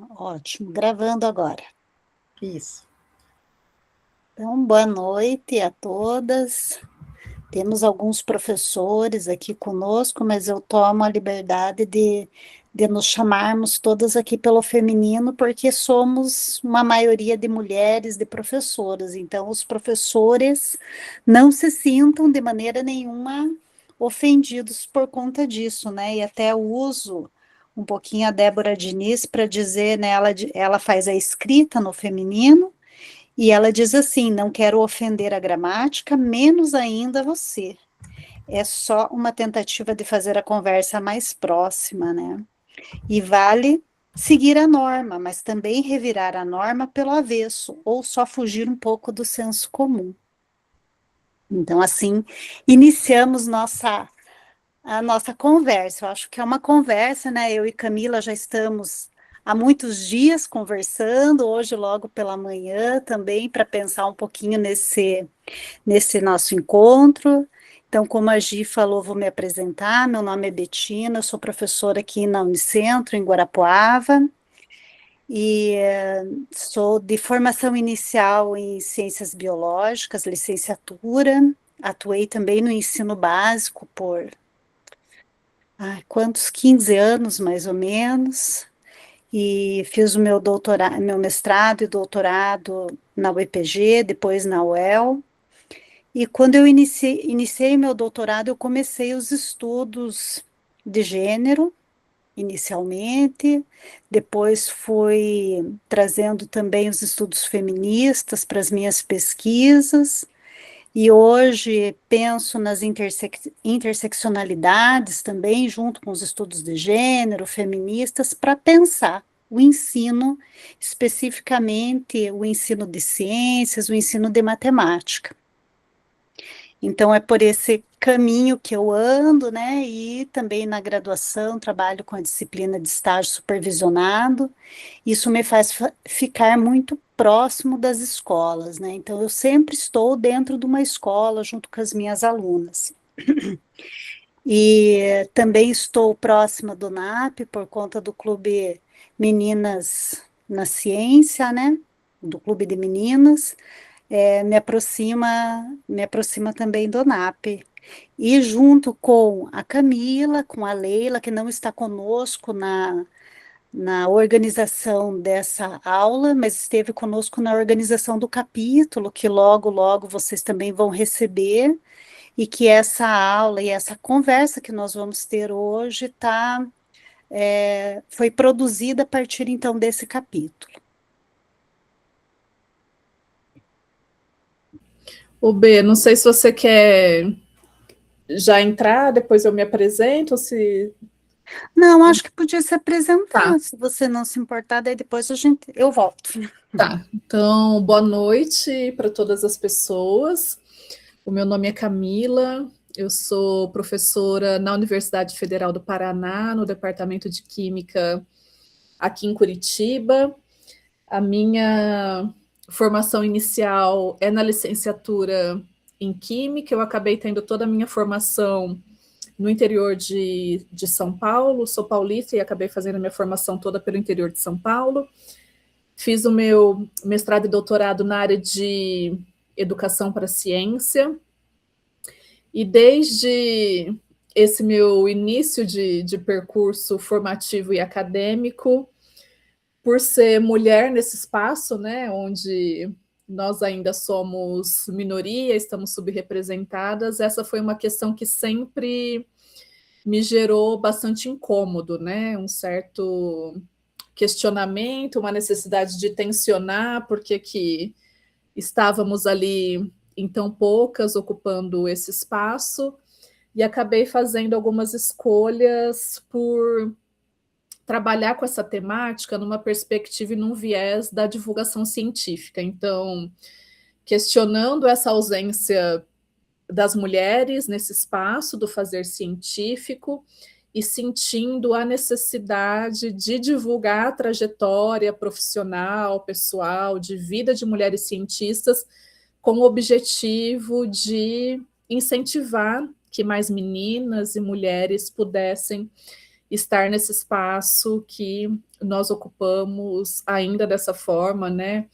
Ótimo, gravando agora. Isso. Então, boa noite a todas. Temos alguns professores aqui conosco, mas eu tomo a liberdade de nos chamarmos todas aqui pelo feminino, porque somos uma maioria de mulheres, de professoras. Então, os professores não se sintam de maneira nenhuma ofendidos por conta disso, né? E até uso um pouquinho a Débora Diniz para dizer, né? Ela faz a escrita no feminino. E ela diz assim: não quero ofender a gramática, menos ainda você. É só uma tentativa de fazer a conversa mais próxima, né? E vale seguir a norma, mas também revirar a norma pelo avesso, ou só fugir um pouco do senso comum. Então, assim, iniciamos a nossa conversa. Eu acho que é uma conversa, né? Eu e Camila já estamos há muitos dias conversando, hoje logo pela manhã também, para pensar um pouquinho nesse nosso encontro. Então, como a Gi falou, vou me apresentar. Meu nome é Betina, eu sou professora aqui na Unicentro, em Guarapuava, e sou de formação inicial em ciências biológicas, licenciatura. Atuei também no ensino básico por quantos 15 anos mais ou menos, e fiz o meu doutorado, meu mestrado e doutorado na UEPG, depois na UEL. E quando eu iniciei meu doutorado, eu comecei os estudos de gênero, inicialmente, depois fui trazendo também os estudos feministas para as minhas pesquisas, e hoje penso nas interseccionalidades também, junto com os estudos de gênero, feministas, para pensar o ensino, especificamente o ensino de ciências, o ensino de matemática. Então, é por esse caminho que eu ando, né? E também na graduação trabalho com a disciplina de estágio supervisionado. Isso me faz ficar muito próximo das escolas, né? Então, eu sempre estou dentro de uma escola junto com as minhas alunas. E também estou próxima do NAP por conta do Clube Meninas na Ciência, né? Do Clube de Meninas. Me aproxima também do NAP. E junto com a Camila, com a Leila, que não está conosco na organização dessa aula, mas esteve conosco na organização do capítulo, que logo, logo vocês também vão receber, e que essa aula e essa conversa que nós vamos ter hoje foi produzida a partir então desse capítulo. O B, não sei se você quer já entrar, depois eu me apresento, ou se... Não, acho que podia se Tá, apresentar, se você não se importar, daí depois eu volto. tá. Então, boa noite para todas as pessoas. O meu nome é Camila, eu sou professora na Universidade Federal do Paraná, no Departamento de Química aqui em Curitiba. A minha formação inicial é na licenciatura em Química, eu acabei tendo toda a minha formação no interior de São Paulo, sou paulista e acabei fazendo a minha formação toda pelo interior de São Paulo. Fiz o meu mestrado e doutorado na área de educação para a ciência, e desde esse meu início de percurso formativo e acadêmico, por ser mulher nesse espaço, né, onde nós ainda somos minoria, estamos subrepresentadas, essa foi uma questão que sempre me gerou bastante incômodo, né, um certo questionamento, uma necessidade de tensionar, porque que estávamos ali em tão poucas ocupando esse espaço, e acabei fazendo algumas escolhas por trabalhar com essa temática numa perspectiva e num viés da divulgação científica. Então, questionando essa ausência das mulheres nesse espaço do fazer científico e sentindo a necessidade de divulgar a trajetória profissional, pessoal, de vida de mulheres cientistas, com o objetivo de incentivar que mais meninas e mulheres pudessem estar nesse espaço que nós ocupamos ainda dessa forma, né,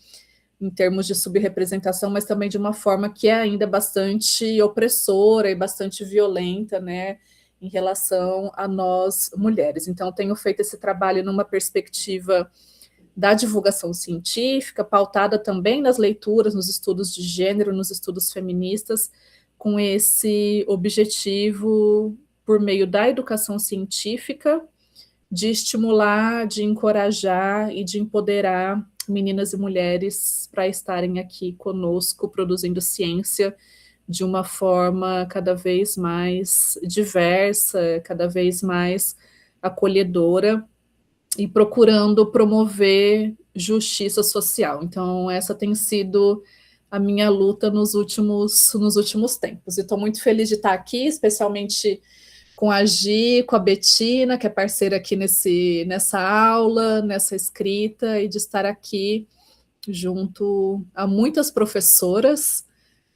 em termos de subrepresentação, mas também de uma forma que é ainda bastante opressora e bastante violenta, né, em relação a nós mulheres. Então, tenho feito esse trabalho numa perspectiva da divulgação científica, pautada também nas leituras, nos estudos de gênero, nos estudos feministas, com esse objetivo, por meio da educação científica, de estimular, de encorajar e de empoderar meninas e mulheres para estarem aqui conosco, produzindo ciência de uma forma cada vez mais diversa, cada vez mais acolhedora e procurando promover justiça social. Então, essa tem sido a minha luta nos últimos tempos. E estou muito feliz de estar aqui, especialmente com a Gi, com a Betina, que é parceira aqui nessa aula, nessa escrita, e de estar aqui junto a muitas professoras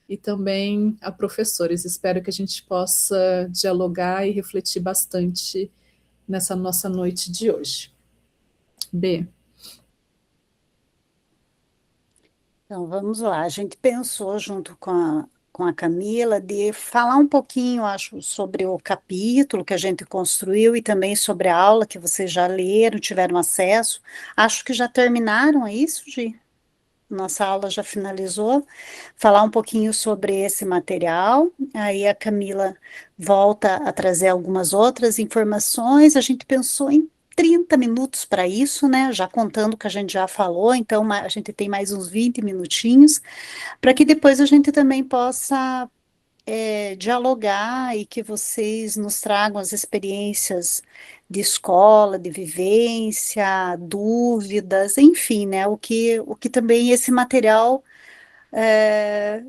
e também a professores. Espero que a gente possa dialogar e refletir bastante nessa nossa noite de hoje. B. Então, vamos lá. A gente pensou, junto com a Camila, de falar um pouquinho, acho, sobre o capítulo que a gente construiu e também sobre a aula que vocês já leram, tiveram acesso. Acho que já terminaram, é isso, Gi? Nossa aula já finalizou. Falar um pouquinho sobre esse material. Aí a Camila volta a trazer algumas outras informações. A gente pensou em 30 minutos para isso, né? Já contando o que a gente já falou, então a gente tem mais uns 20 minutinhos, para que depois a gente também possa dialogar e que vocês nos tragam as experiências de escola, de vivência, dúvidas, enfim, né? O que também esse material, é,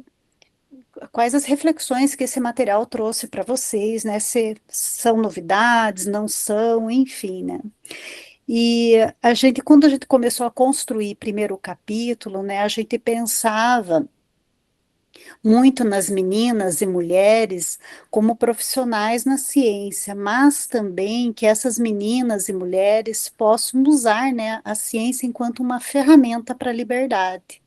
quais as reflexões que esse material trouxe para vocês, né? Se são novidades, não são, enfim, né? E quando a gente começou a construir primeiro o capítulo, né? A gente pensava muito nas meninas e mulheres como profissionais na ciência, mas também que essas meninas e mulheres possam usar, né, a ciência enquanto uma ferramenta para a liberdade.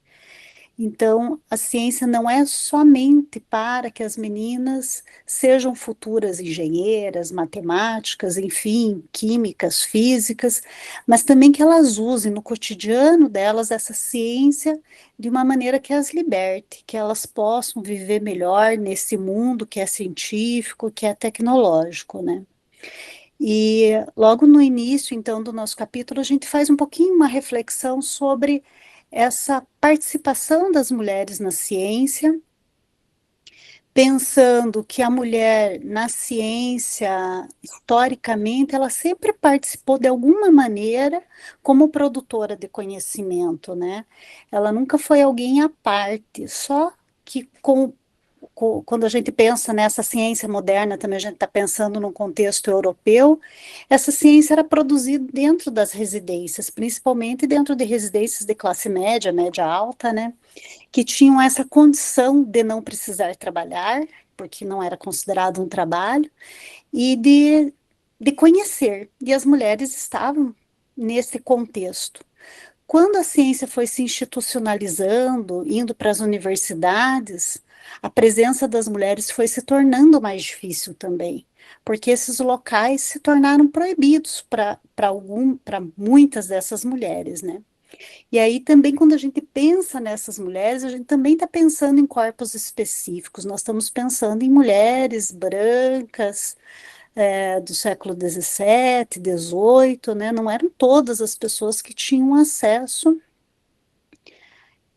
Então, a ciência não é somente para que as meninas sejam futuras engenheiras, matemáticas, enfim, químicas, físicas, mas também que elas usem no cotidiano delas essa ciência de uma maneira que as liberte, que elas possam viver melhor nesse mundo que é científico, que é tecnológico, né? E logo no início, então, do nosso capítulo, a gente faz um pouquinho uma reflexão sobre essa participação das mulheres na ciência, pensando que a mulher na ciência, historicamente, ela sempre participou de alguma maneira como produtora de conhecimento, né? Ela nunca foi alguém à parte, só que quando a gente pensa nessa ciência moderna, também a gente está pensando num contexto europeu, essa ciência era produzida dentro das residências, principalmente dentro de residências de classe média, média alta, né? Que tinham essa condição de não precisar trabalhar, porque não era considerado um trabalho, e de conhecer. E as mulheres estavam nesse contexto. Quando a ciência foi se institucionalizando, indo para as universidades, a presença das mulheres foi se tornando mais difícil também, porque esses locais se tornaram proibidos para muitas dessas mulheres, né? E aí também quando a gente pensa nessas mulheres, a gente também está pensando em corpos específicos. Nós estamos pensando em mulheres brancas, do século XVII, XVIII, né? Não eram todas as pessoas que tinham acesso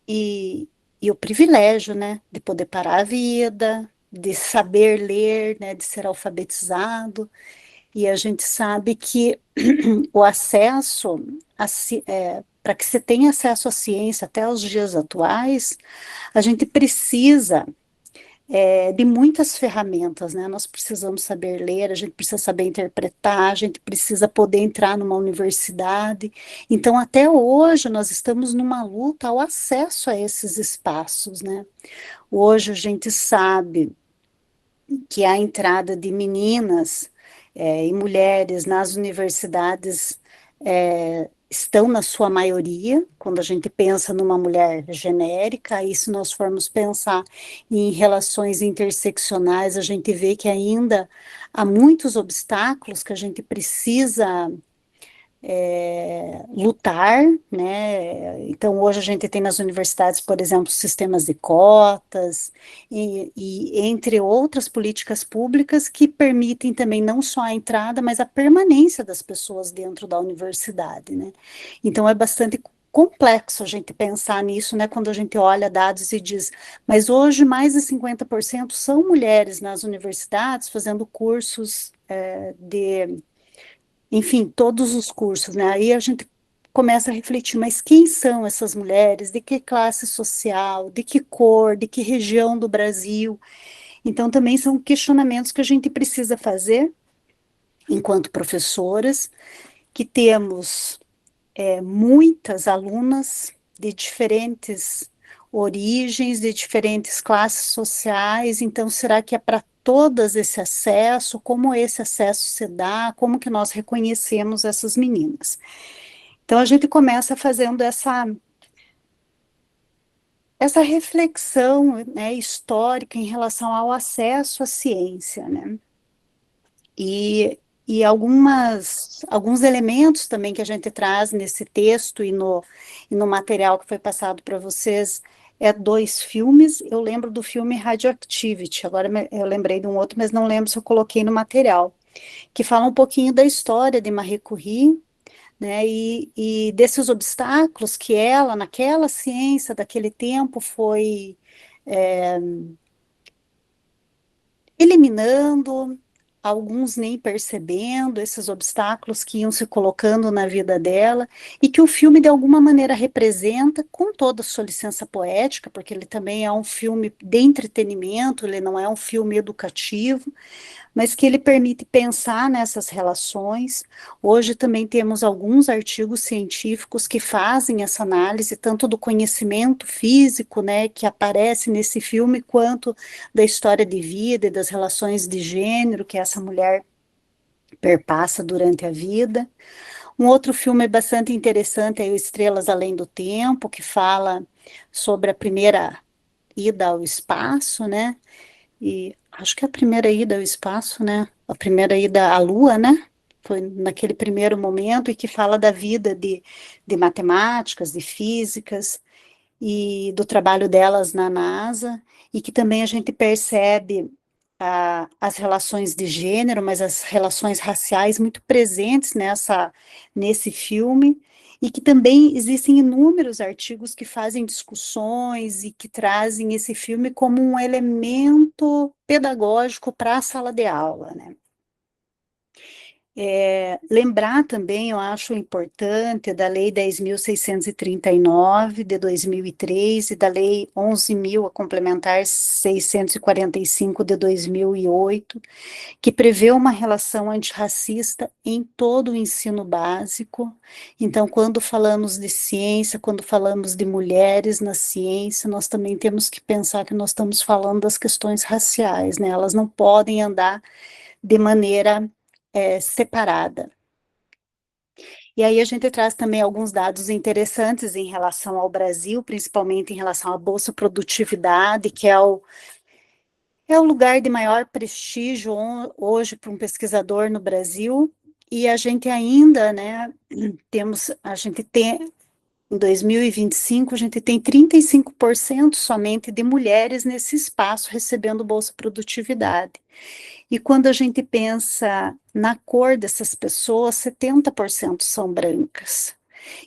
e o privilégio, né, de poder parar a vida, de saber ler, né, de ser alfabetizado. E a gente sabe que o acesso para que você tenha acesso à ciência até os dias atuais, a gente precisa de muitas ferramentas, né? Nós precisamos saber ler, a gente precisa saber interpretar, a gente precisa poder entrar numa universidade. Então, até hoje, nós estamos numa luta ao acesso a esses espaços, né? Hoje a gente sabe que a entrada de meninas e mulheres nas universidades estão na sua maioria, quando a gente pensa numa mulher genérica, e se nós formos pensar em relações interseccionais, a gente vê que ainda há muitos obstáculos que a gente precisa lutar, né? Então, hoje a gente tem nas universidades, por exemplo, sistemas de cotas, e entre outras políticas públicas que permitem também não só a entrada, mas a permanência das pessoas dentro da universidade, né? Então, é bastante complexo a gente pensar nisso, né? Quando a gente olha dados e diz, mas hoje mais de 50% são mulheres nas universidades fazendo cursos enfim, todos os cursos, né? Aí a gente começa a refletir, mas quem são essas mulheres? De que classe social? De que cor? De que região do Brasil? Então, também são questionamentos que a gente precisa fazer enquanto professoras, que temos muitas alunas de diferentes origens, de diferentes classes sociais, então será que é para todas esse acesso? Como esse acesso se dá? Como que nós reconhecemos essas meninas? Então a gente começa fazendo essa reflexão, né, histórica em relação ao acesso à ciência, né? E alguns elementos também que a gente traz nesse texto e no material que foi passado para vocês é dois filmes. Eu lembro do filme Radioactivity, agora eu lembrei de um outro, mas não lembro se eu coloquei no material, que fala um pouquinho da história de Marie Curie, né, e desses obstáculos que ela, naquela ciência daquele tempo, foi eliminando, alguns nem percebendo esses obstáculos que iam se colocando na vida dela, e que o filme de alguma maneira representa, com toda a sua licença poética, porque ele também é um filme de entretenimento, ele não é um filme educativo, mas que ele permite pensar nessas relações. Hoje também temos alguns artigos científicos que fazem essa análise, tanto do conhecimento físico, né, que aparece nesse filme, quanto da história de vida e das relações de gênero que essa mulher perpassa durante a vida. Um outro filme bastante interessante é o Estrelas Além do Tempo, que fala sobre a primeira ida ao espaço, né? E acho que é a primeira ida ao espaço, né? A primeira ida à Lua, né? Foi naquele primeiro momento e que fala da vida de matemáticas, de físicas e do trabalho delas na NASA, e que também a gente percebe as relações de gênero, mas as relações raciais muito presentes nesse filme, e que também existem inúmeros artigos que fazem discussões e que trazem esse filme como um elemento pedagógico para a sala de aula, né? Lembrar também, eu acho importante, da Lei 10.639 de 2003 e da Lei 11.000, a complementar 645 de 2008, que prevê uma relação antirracista em todo o ensino básico. Então, quando falamos de ciência, quando falamos de mulheres na ciência, nós também temos que pensar que nós estamos falando das questões raciais, né? Elas não podem andar de maneira separada. E aí a gente traz também alguns dados interessantes em relação ao Brasil, principalmente em relação à Bolsa Produtividade, que é o lugar de maior prestígio hoje para um pesquisador no Brasil, e a gente ainda, né, a gente tem, em 2025, a gente tem 35% somente de mulheres nesse espaço recebendo Bolsa Produtividade. E quando a gente pensa na cor dessas pessoas, 70% são brancas.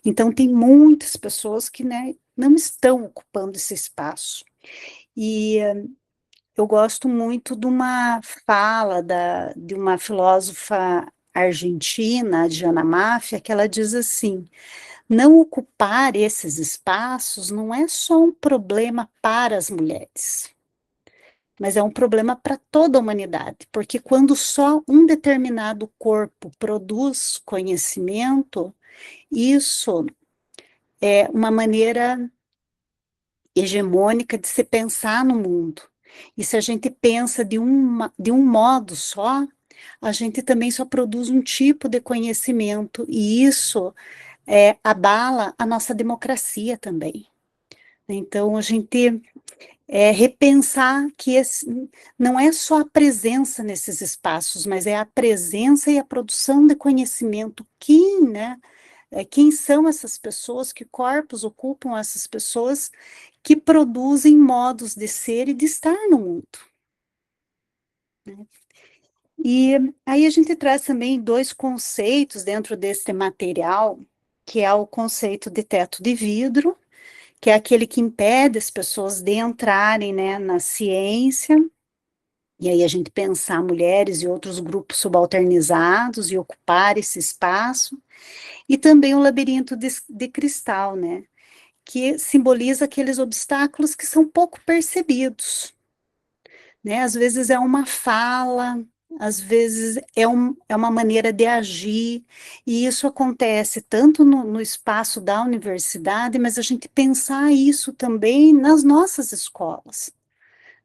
Então, tem muitas pessoas que, né, não estão ocupando esse espaço. E eu gosto muito de uma fala de uma filósofa argentina, Diana Máfia, que ela diz assim: não ocupar esses espaços não é só um problema para as mulheres, mas é um problema para toda a humanidade, porque quando só um determinado corpo produz conhecimento, isso é uma maneira hegemônica de se pensar no mundo. E se a gente pensa de um modo só, a gente também só produz um tipo de conhecimento, e isso abala a nossa democracia também. Então, a gente repensar que não é só a presença nesses espaços, mas é a presença e a produção de conhecimento. Quem são essas pessoas, que corpos ocupam essas pessoas que produzem modos de ser e de estar no mundo. Né? E aí a gente traz também dois conceitos dentro desse material, que é o conceito de teto de vidro, que é aquele que impede as pessoas de entrarem, né, na ciência, e aí a gente pensar mulheres e outros grupos subalternizados e ocupar esse espaço, e também o labirinto de cristal, né, que simboliza aqueles obstáculos que são pouco percebidos, né, às vezes é uma fala, às vezes é uma maneira de agir, e isso acontece tanto no espaço da universidade, mas a gente pensar isso também nas nossas escolas.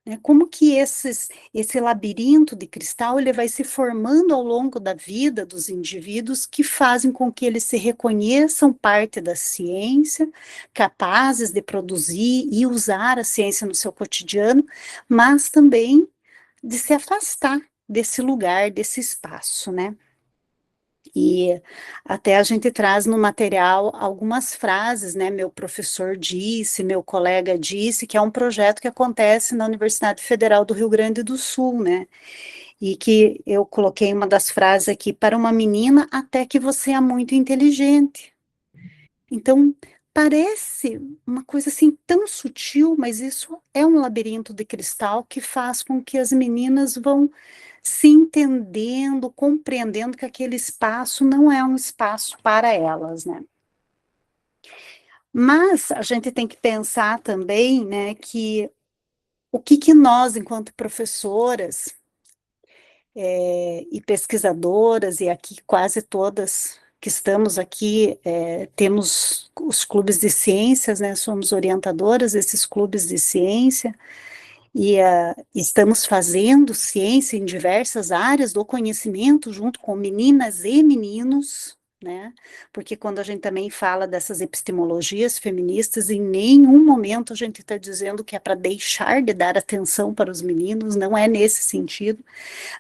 Né? Como que esse labirinto de cristal ele vai se formando ao longo da vida dos indivíduos que fazem com que eles se reconheçam parte da ciência, capazes de produzir e usar a ciência no seu cotidiano, mas também de se afastar desse lugar, desse espaço, né? E até a gente traz no material algumas frases, né? Meu professor disse, meu colega disse, que é um projeto que acontece na Universidade Federal do Rio Grande do Sul, né? E que eu coloquei uma das frases aqui: para uma menina, até que você é muito inteligente. Então, parece uma coisa assim tão sutil, mas isso é um labirinto de cristal que faz com que as meninas vão se entendendo, compreendendo que aquele espaço não é um espaço para elas, né? Mas a gente tem que pensar também, né, que o que nós, enquanto professoras e pesquisadoras, e aqui quase todas que estamos aqui, temos os clubes de ciências, né, somos orientadoras desses clubes de ciência, e estamos fazendo ciência em diversas áreas do conhecimento, junto com meninas e meninos, né? Porque quando a gente também fala dessas epistemologias feministas, em nenhum momento a gente está dizendo que é para deixar de dar atenção para os meninos, não é nesse sentido,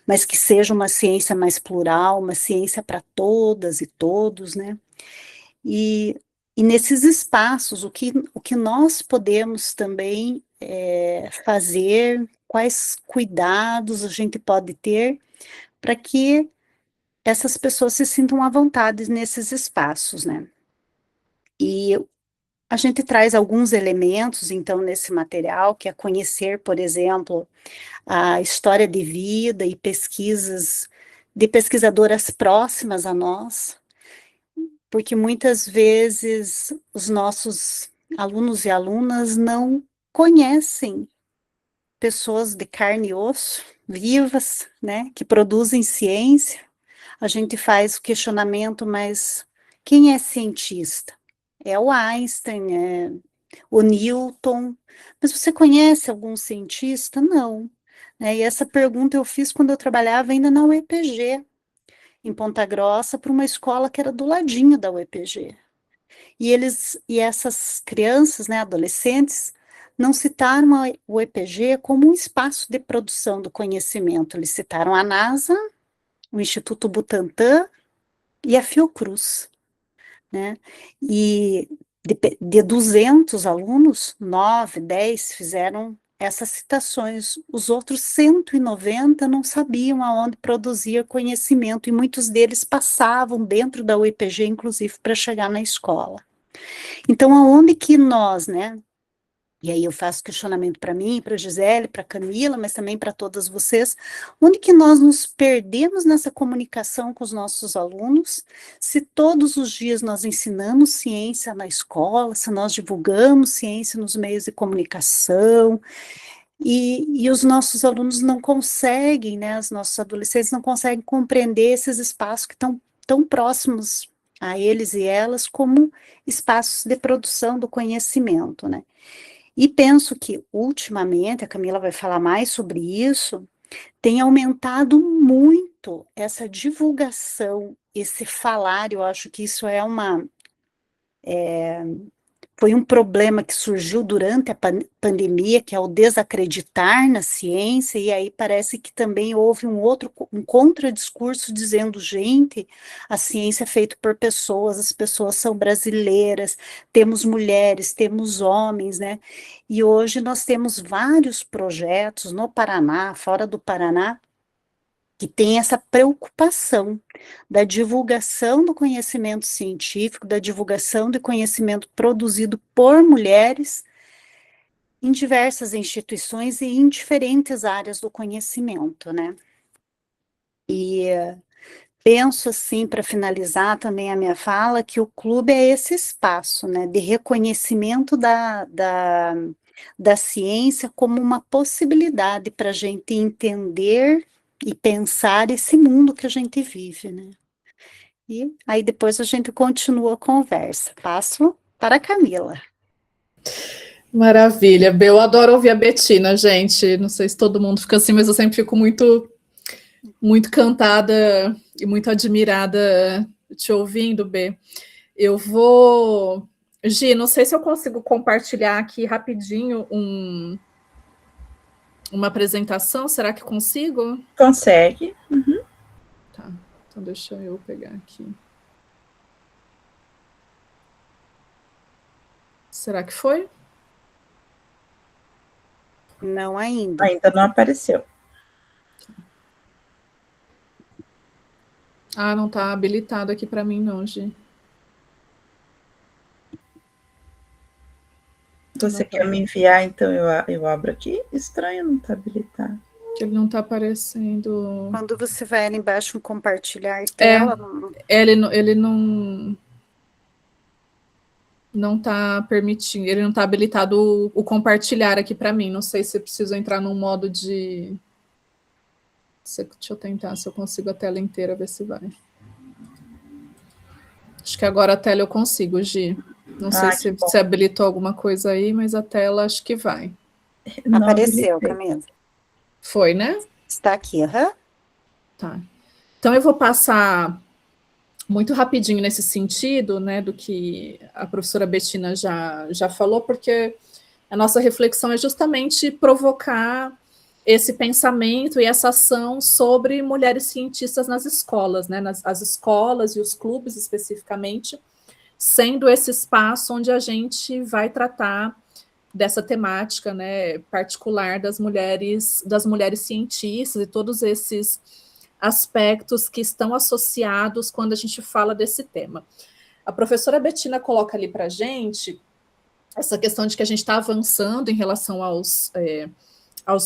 mas que seja uma ciência mais plural, uma ciência para todas e todos, né? E, e nesses espaços, o que nós podemos também fazer, quais cuidados a gente pode ter para que essas pessoas se sintam à vontade nesses espaços, né? E a gente traz alguns elementos, então, nesse material, que é conhecer, por exemplo, a história de vida e pesquisas de pesquisadoras próximas a nós, porque muitas vezes os nossos alunos e alunas não conhecem pessoas de carne e osso, vivas, né, que produzem ciência. A gente faz o questionamento, mas quem é cientista? É o Einstein, é o Newton, mas você conhece algum cientista? Não. Né, e essa pergunta eu fiz quando eu trabalhava ainda na UEPG, em Ponta Grossa, para uma escola que era do ladinho da UEPG. E essas crianças, né, adolescentes, não citaram o EPG como um espaço de produção do conhecimento. Eles citaram a NASA, o Instituto Butantan e a Fiocruz, né? E de 200 alunos, 9, 10 fizeram essas citações. Os outros 190 não sabiam aonde produzir conhecimento, e muitos deles passavam dentro da UEPG, inclusive, para chegar na escola. Então, aonde que nós, né? E aí eu faço questionamento para mim, para a Gisele, para a Camila, mas também para todas vocês, onde que nós nos perdemos nessa comunicação com os nossos alunos, se todos os dias nós ensinamos ciência na escola, se nós divulgamos ciência nos meios de comunicação, e os nossos alunos não conseguem, né, os nossos adolescentes não conseguem compreender esses espaços que estão tão próximos a eles e elas como espaços de produção do conhecimento, né? E penso que, ultimamente, a Camila vai falar mais sobre isso, tem aumentado muito essa divulgação, esse falar. Eu acho que isso foi um problema que surgiu durante a pandemia, que é o desacreditar na ciência, e aí parece que também houve um contradiscurso dizendo, gente, a ciência é feita por pessoas, as pessoas são brasileiras, temos mulheres, temos homens, né? E hoje nós temos vários projetos no Paraná, fora do Paraná, que tem essa preocupação da divulgação do conhecimento científico, da divulgação do conhecimento produzido por mulheres em diversas instituições e em diferentes áreas do conhecimento, né? E penso assim, para finalizar também a minha fala, que o clube é esse espaço, né, de reconhecimento da ciência como uma possibilidade para a gente entender e pensar esse mundo que a gente vive, né? E aí depois a gente continua a conversa. Passo para a Camila. Maravilha. Eu adoro ouvir a Betina, gente. Não sei se todo mundo fica assim, mas eu sempre fico muito, muito cantada e muito admirada te ouvindo, Bê. Eu vou... Gi, não sei se eu consigo compartilhar aqui rapidinho uma apresentação. Será que consigo? Consegue. Uhum. Tá, então deixa eu pegar aqui. Será que foi? Não ainda. Ainda não apareceu. Ah, não está habilitado aqui para mim, não, Gi. Você quer me enviar, então eu abro aqui? Estranho não tá habilitado. Que ele não está aparecendo. Quando você vai ali embaixo em compartilhar tela... Ele não está permitindo, ele não está habilitado o compartilhar aqui para mim. Não sei se eu preciso entrar num modo de... Deixa eu tentar, se eu consigo a tela inteira, ver se vai. Acho que agora a tela eu consigo, Gi. Não sei se você habilitou alguma coisa aí, mas a tela acho que vai. Não apareceu, Camila. Foi, né? Está aqui, aham. Tá. Então eu vou passar muito rapidinho nesse sentido, né, do que a professora Betina já falou, porque a nossa reflexão é justamente provocar esse pensamento e essa ação sobre mulheres cientistas nas escolas, né, as escolas e os clubes especificamente, sendo esse espaço onde a gente vai tratar dessa temática, né, particular das mulheres cientistas e todos esses aspectos que estão associados quando a gente fala desse tema. A professora Betina coloca ali para a gente essa questão de que a gente está avançando em relação aos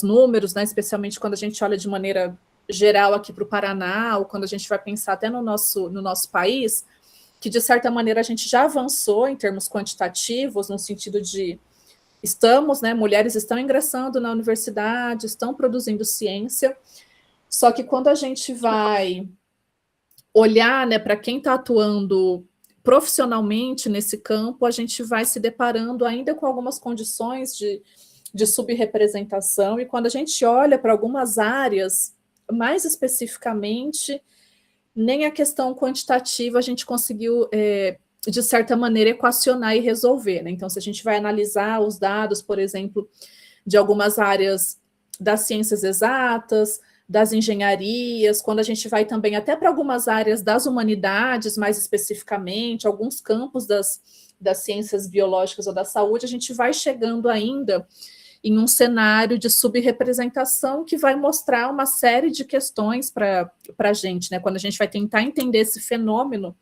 números, né, especialmente quando a gente olha de maneira geral aqui para o Paraná, ou quando a gente vai pensar até no nosso país, que de certa maneira a gente já avançou em termos quantitativos, no sentido de mulheres estão ingressando na universidade, estão produzindo ciência, só que quando a gente vai olhar, né, para quem está atuando profissionalmente nesse campo, a gente vai se deparando ainda com algumas condições de subrepresentação, e quando a gente olha para algumas áreas, mais especificamente, nem a questão quantitativa a gente conseguiu, de certa maneira, equacionar e resolver, né? Então, se a gente vai analisar os dados, por exemplo, de algumas áreas das ciências exatas, das engenharias, quando a gente vai também até para algumas áreas das humanidades, mais especificamente, alguns campos das ciências biológicas ou da saúde, a gente vai chegando ainda em um cenário de subrepresentação que vai mostrar uma série de questões para a gente, né? Quando a gente vai tentar entender esse fenômeno,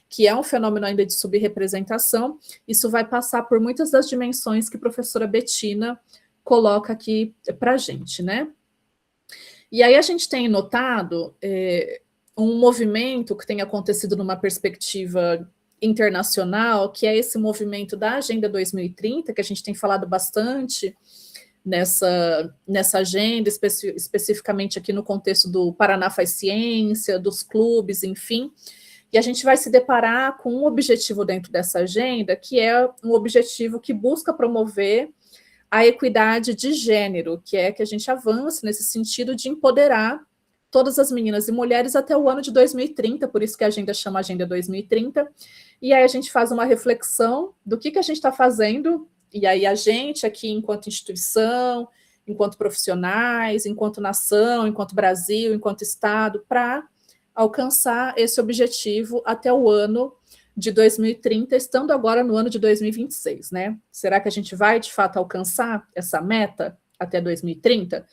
que é um fenômeno ainda de subrepresentação, isso vai passar por muitas das dimensões que a professora Betina coloca aqui para a gente, né? E aí a gente tem notado um movimento que tem acontecido numa perspectiva internacional, que é esse movimento da Agenda 2030, que a gente tem falado bastante nessa agenda, especificamente aqui no contexto do Paraná Faz Ciência, dos clubes, enfim, e a gente vai se deparar com um objetivo dentro dessa agenda, que é um objetivo que busca promover a equidade de gênero, que é que a gente avance nesse sentido de empoderar todas as meninas e mulheres até o ano de 2030, por isso que a agenda chama Agenda 2030, e aí a gente faz uma reflexão do que a gente está fazendo, e aí a gente aqui, enquanto instituição, enquanto profissionais, enquanto nação, enquanto Brasil, enquanto Estado, para alcançar esse objetivo até o ano de 2030, estando agora no ano de 2026, né? Será que a gente vai, de fato, alcançar essa meta até 2030?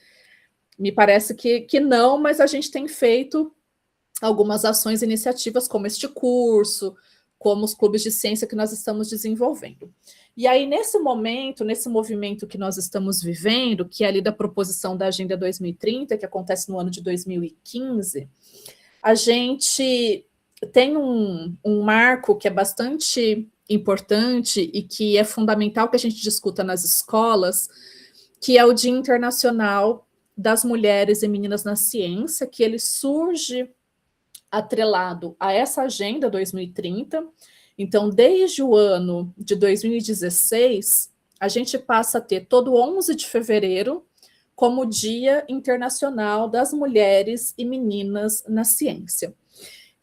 Me parece que não, mas a gente tem feito algumas ações e iniciativas, como este curso, como os clubes de ciência que nós estamos desenvolvendo. E aí, nesse momento, nesse movimento que nós estamos vivendo, que é ali da proposição da Agenda 2030, que acontece no ano de 2015, a gente tem um marco que é bastante importante e que é fundamental que a gente discuta nas escolas, que é o Dia Internacional das Mulheres e Meninas na Ciência, que ele surge atrelado a essa Agenda 2030. Então, desde o ano de 2016, a gente passa a ter todo 11 de fevereiro como Dia Internacional das Mulheres e Meninas na Ciência.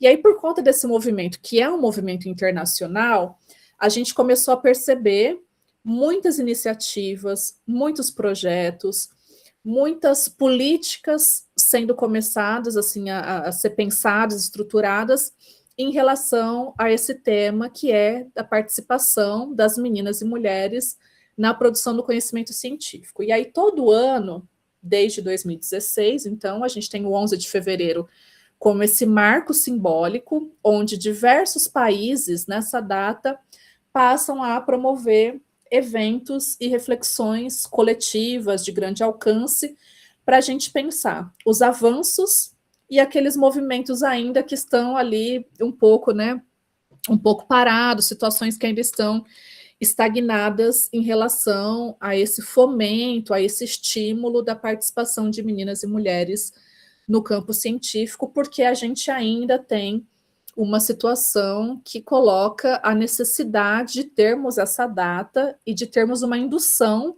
E aí, por conta desse movimento, que é um movimento internacional, a gente começou a perceber muitas iniciativas, muitos projetos, muitas políticas sendo começadas assim, a ser pensadas, estruturadas em relação a esse tema, que é a participação das meninas e mulheres na produção do conhecimento científico. E aí, todo ano, desde 2016, então, a gente tem o 11 de fevereiro como esse marco simbólico, onde diversos países, nessa data, passam a promover eventos e reflexões coletivas de grande alcance para a gente pensar os avanços e aqueles movimentos ainda que estão ali um pouco parados, situações que ainda estão estagnadas em relação a esse fomento, a esse estímulo da participação de meninas e mulheres no campo científico, porque a gente ainda tem uma situação que coloca a necessidade de termos essa data e de termos uma indução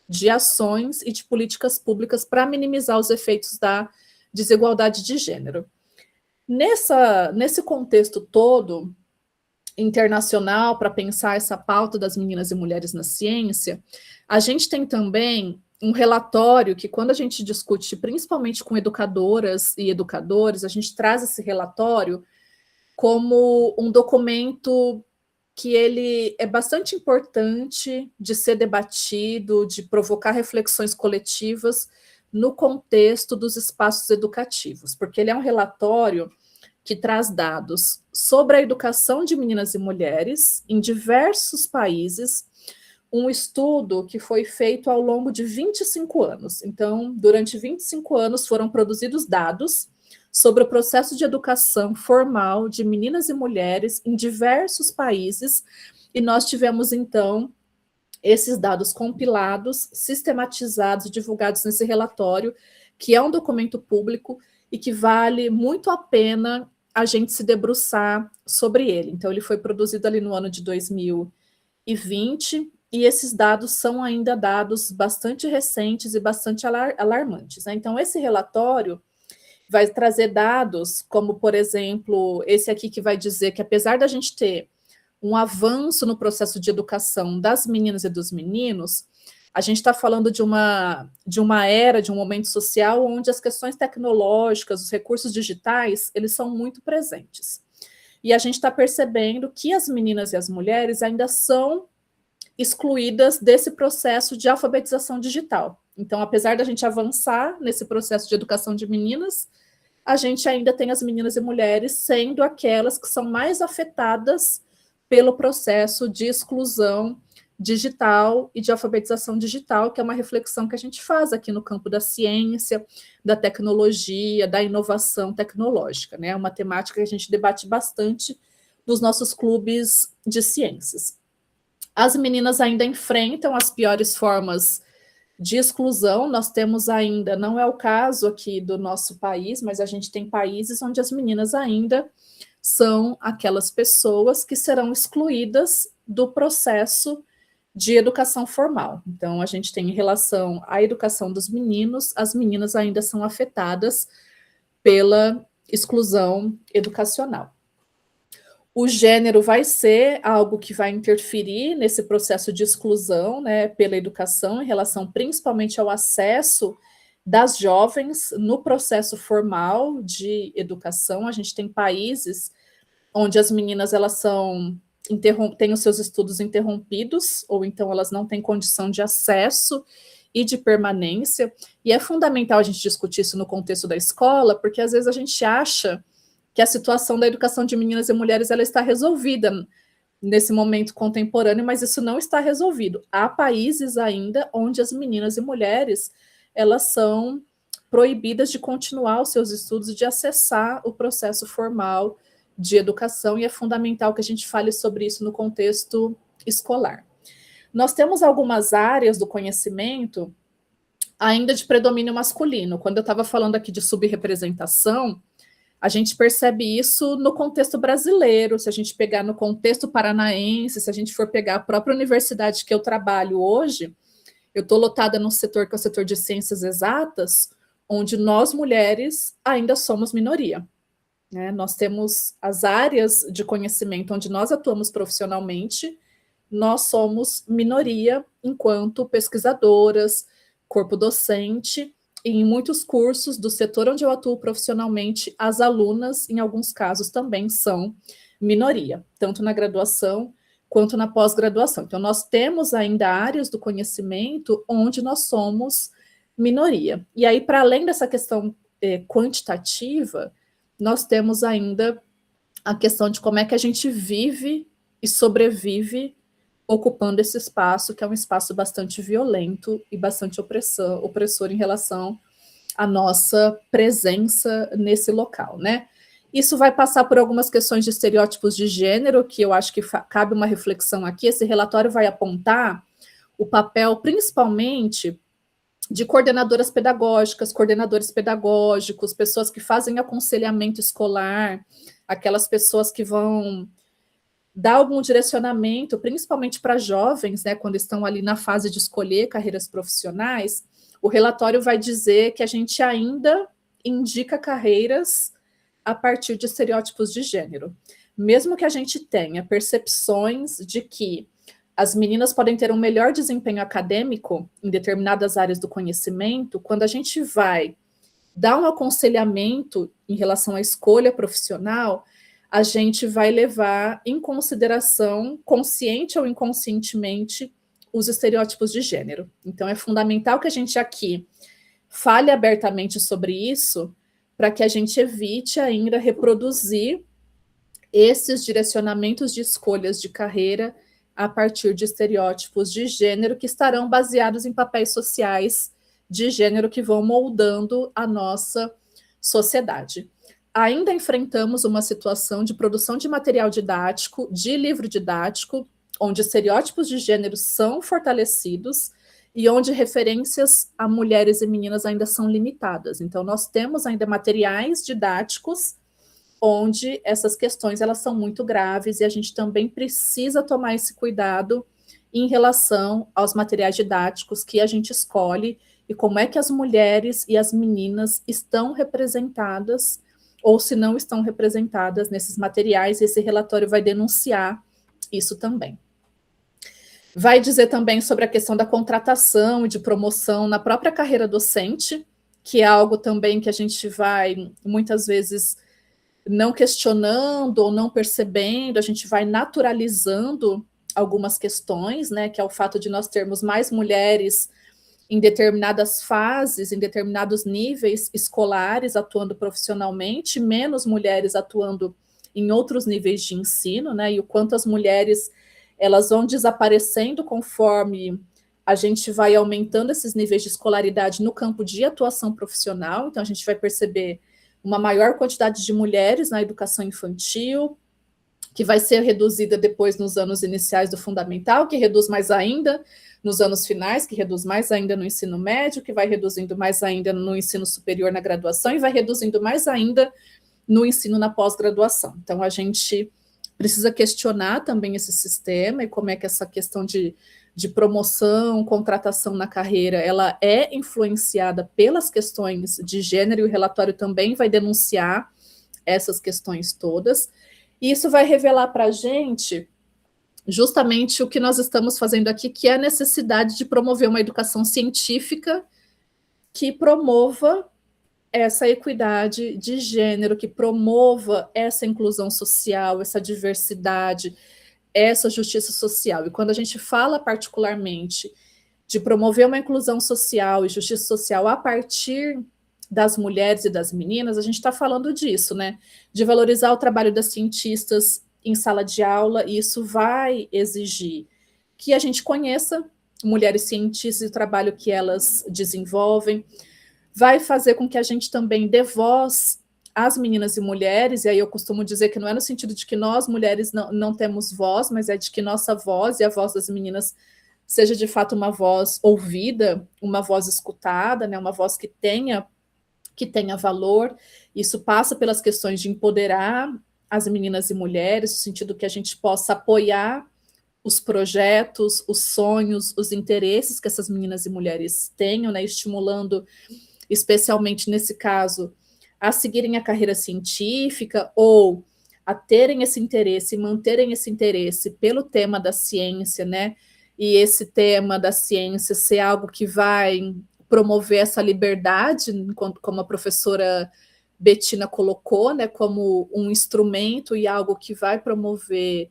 de ações e de políticas públicas para minimizar os efeitos da desigualdade de gênero. Nesse contexto todo internacional, para pensar essa pauta das meninas e mulheres na ciência, a gente tem também um relatório que, quando a gente discute, principalmente com educadoras e educadores, a gente traz esse relatório como um documento que ele é bastante importante de ser debatido, de provocar reflexões coletivas no contexto dos espaços educativos, porque ele é um relatório que traz dados sobre a educação de meninas e mulheres em diversos países, um estudo que foi feito ao longo de 25 anos. Então, durante 25 anos foram produzidos dados sobre o processo de educação formal de meninas e mulheres em diversos países, e nós tivemos, então, esses dados compilados, sistematizados e divulgados nesse relatório, que é um documento público e que vale muito a pena a gente se debruçar sobre ele. Então, ele foi produzido ali no ano de 2020, e esses dados são ainda dados bastante recentes e bastante alarmantes, né? Então, esse relatório vai trazer dados como, por exemplo, esse aqui que vai dizer que, apesar da gente ter um avanço no processo de educação das meninas e dos meninos, a gente está falando de uma era, de um momento social onde as questões tecnológicas, os recursos digitais, eles são muito presentes. E a gente está percebendo que as meninas e as mulheres ainda são excluídas desse processo de alfabetização digital. Então, apesar da gente avançar nesse processo de educação de meninas, a gente ainda tem as meninas e mulheres sendo aquelas que são mais afetadas pelo processo de exclusão digital e de alfabetização digital, que é uma reflexão que a gente faz aqui no campo da ciência, da tecnologia, da inovação tecnológica, né? É uma temática que a gente debate bastante nos nossos clubes de ciências. As meninas ainda enfrentam as piores formas de exclusão. Nós temos ainda, não é o caso aqui do nosso país, mas a gente tem países onde as meninas ainda são aquelas pessoas que serão excluídas do processo de educação formal. Então, a gente tem em relação à educação dos meninos, as meninas ainda são afetadas pela exclusão educacional. O gênero vai ser algo que vai interferir nesse processo de exclusão, né, pela educação, em relação principalmente ao acesso das jovens no processo formal de educação. A gente tem países onde as meninas elas têm os seus estudos interrompidos, ou então elas não têm condição de acesso e de permanência, e é fundamental a gente discutir isso no contexto da escola, porque às vezes a gente acha que a situação da educação de meninas e mulheres ela está resolvida nesse momento contemporâneo, mas isso não está resolvido. Há países ainda onde as meninas e mulheres elas são proibidas de continuar os seus estudos e de acessar o processo formal de educação, e é fundamental que a gente fale sobre isso no contexto escolar. Nós temos algumas áreas do conhecimento ainda de predomínio masculino. Quando eu estava falando aqui de subrepresentação, a gente percebe isso no contexto brasileiro, se a gente pegar no contexto paranaense, se a gente for pegar a própria universidade que eu trabalho hoje, eu estou lotada num setor que é o setor de ciências exatas, onde nós mulheres ainda somos minoria. Né? Nós temos as áreas de conhecimento onde nós atuamos profissionalmente, nós somos minoria enquanto pesquisadoras, corpo docente, e em muitos cursos do setor onde eu atuo profissionalmente, as alunas, em alguns casos, também são minoria, tanto na graduação quanto na pós-graduação. Então, nós temos ainda áreas do conhecimento onde nós somos minoria. E aí, para além dessa questão quantitativa, nós temos ainda a questão de como é que a gente vive e sobrevive ocupando esse espaço, que é um espaço bastante violento e bastante opressor em relação à nossa presença nesse local, né? Isso vai passar por algumas questões de estereótipos de gênero, que eu acho que cabe uma reflexão aqui. Esse relatório vai apontar o papel, principalmente, de coordenadoras pedagógicas, coordenadores pedagógicos, pessoas que fazem aconselhamento escolar, aquelas pessoas que vão dar algum direcionamento, principalmente para jovens, né, quando estão ali na fase de escolher carreiras profissionais. O relatório vai dizer que a gente ainda indica carreiras a partir de estereótipos de gênero. Mesmo que a gente tenha percepções de que as meninas podem ter um melhor desempenho acadêmico em determinadas áreas do conhecimento, quando a gente vai dar um aconselhamento em relação à escolha profissional, a gente vai levar em consideração, consciente ou inconscientemente, os estereótipos de gênero. Então, é fundamental que a gente aqui fale abertamente sobre isso, para que a gente evite ainda reproduzir esses direcionamentos de escolhas de carreira a partir de estereótipos de gênero que estarão baseados em papéis sociais de gênero que vão moldando a nossa sociedade. Ainda enfrentamos uma situação de produção de material didático, de livro didático, onde estereótipos de gênero são fortalecidos e onde referências a mulheres e meninas ainda são limitadas. Então, nós temos ainda materiais didáticos onde essas questões elas são muito graves e a gente também precisa tomar esse cuidado em relação aos materiais didáticos que a gente escolhe e como é que as mulheres e as meninas estão representadas ou se não estão representadas nesses materiais. Esse relatório vai denunciar isso também. Vai dizer também sobre a questão da contratação e de promoção na própria carreira docente, que é algo também que a gente vai, muitas vezes, não questionando ou não percebendo, a gente vai naturalizando algumas questões, né, que é o fato de nós termos mais mulheres em determinadas fases, em determinados níveis escolares, atuando profissionalmente, menos mulheres atuando em outros níveis de ensino, né, e o quanto as mulheres elas vão desaparecendo conforme a gente vai aumentando esses níveis de escolaridade no campo de atuação profissional. Então, a gente vai perceber uma maior quantidade de mulheres na educação infantil, que vai ser reduzida depois nos anos iniciais do fundamental, que reduz mais ainda nos anos finais, que reduz mais ainda no ensino médio, que vai reduzindo mais ainda no ensino superior na graduação e vai reduzindo mais ainda no ensino na pós-graduação. Então, a gente precisa questionar também esse sistema e como é que essa questão de de promoção, contratação na carreira, ela é influenciada pelas questões de gênero, e o relatório também vai denunciar essas questões todas, e isso vai revelar para a gente justamente o que nós estamos fazendo aqui, que é a necessidade de promover uma educação científica que promova essa equidade de gênero, que promova essa inclusão social, essa diversidade, essa justiça social. E quando a gente fala particularmente de promover uma inclusão social e justiça social a partir das mulheres e das meninas, a gente está falando disso, né? De valorizar o trabalho das cientistas em sala de aula, e isso vai exigir que a gente conheça mulheres cientistas e o trabalho que elas desenvolvem, vai fazer com que a gente também dê voz às meninas e mulheres, e aí eu costumo dizer que não é no sentido de que nós, mulheres, não temos voz, mas é de que nossa voz e a voz das meninas seja de fato uma voz ouvida, uma voz escutada, né, uma voz que tenha valor. Isso passa pelas questões de empoderar as meninas e mulheres, no sentido que a gente possa apoiar os projetos, os sonhos, os interesses que essas meninas e mulheres tenham, né, estimulando, especialmente nesse caso, a seguirem a carreira científica ou a terem esse interesse, manterem esse interesse pelo tema da ciência, né? E esse tema da ciência ser algo que vai promover essa liberdade, como a professora Betina colocou, né? Como um instrumento e algo que vai promover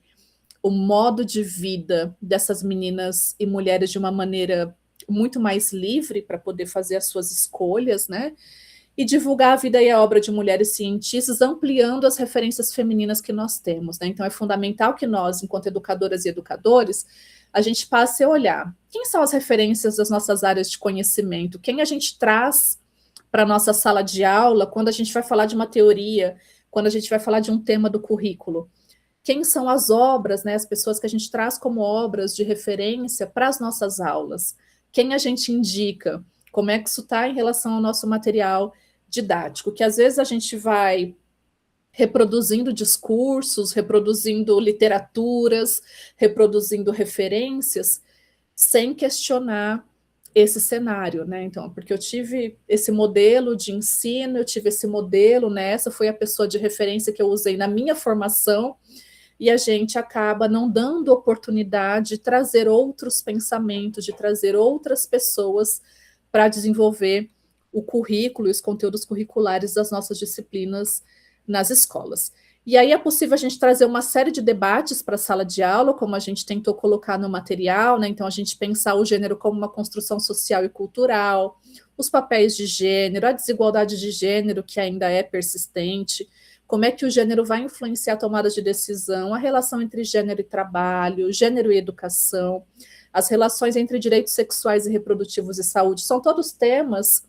o modo de vida dessas meninas e mulheres de uma maneira muito mais livre para poder fazer as suas escolhas, né? E divulgar a vida e a obra de mulheres cientistas, ampliando as referências femininas que nós temos, né? Então é fundamental que nós, enquanto educadoras e educadores, a gente passe a olhar quem são as referências das nossas áreas de conhecimento, quem a gente traz para a nossa sala de aula quando a gente vai falar de uma teoria, quando a gente vai falar de um tema do currículo. Quem são as obras, né, as pessoas que a gente traz como obras de referência para as nossas aulas? Quem a gente indica? Como é que isso está em relação ao nosso material didático? Que às vezes a gente vai reproduzindo discursos, reproduzindo literaturas, reproduzindo referências, sem questionar esse cenário, né? Então, porque eu tive esse modelo de ensino, eu tive esse modelo, né? Essa foi a pessoa de referência que eu usei na minha formação, e a gente acaba não dando oportunidade de trazer outros pensamentos, de trazer outras pessoas para desenvolver o currículo e os conteúdos curriculares das nossas disciplinas nas escolas. E aí é possível a gente trazer uma série de debates para a sala de aula, como a gente tentou colocar no material, né? Então, a gente pensar o gênero como uma construção social e cultural, os papéis de gênero, a desigualdade de gênero, que ainda é persistente, como é que o gênero vai influenciar a tomada de decisão, a relação entre gênero e trabalho, gênero e educação, as relações entre direitos sexuais e reprodutivos e saúde, são todos temas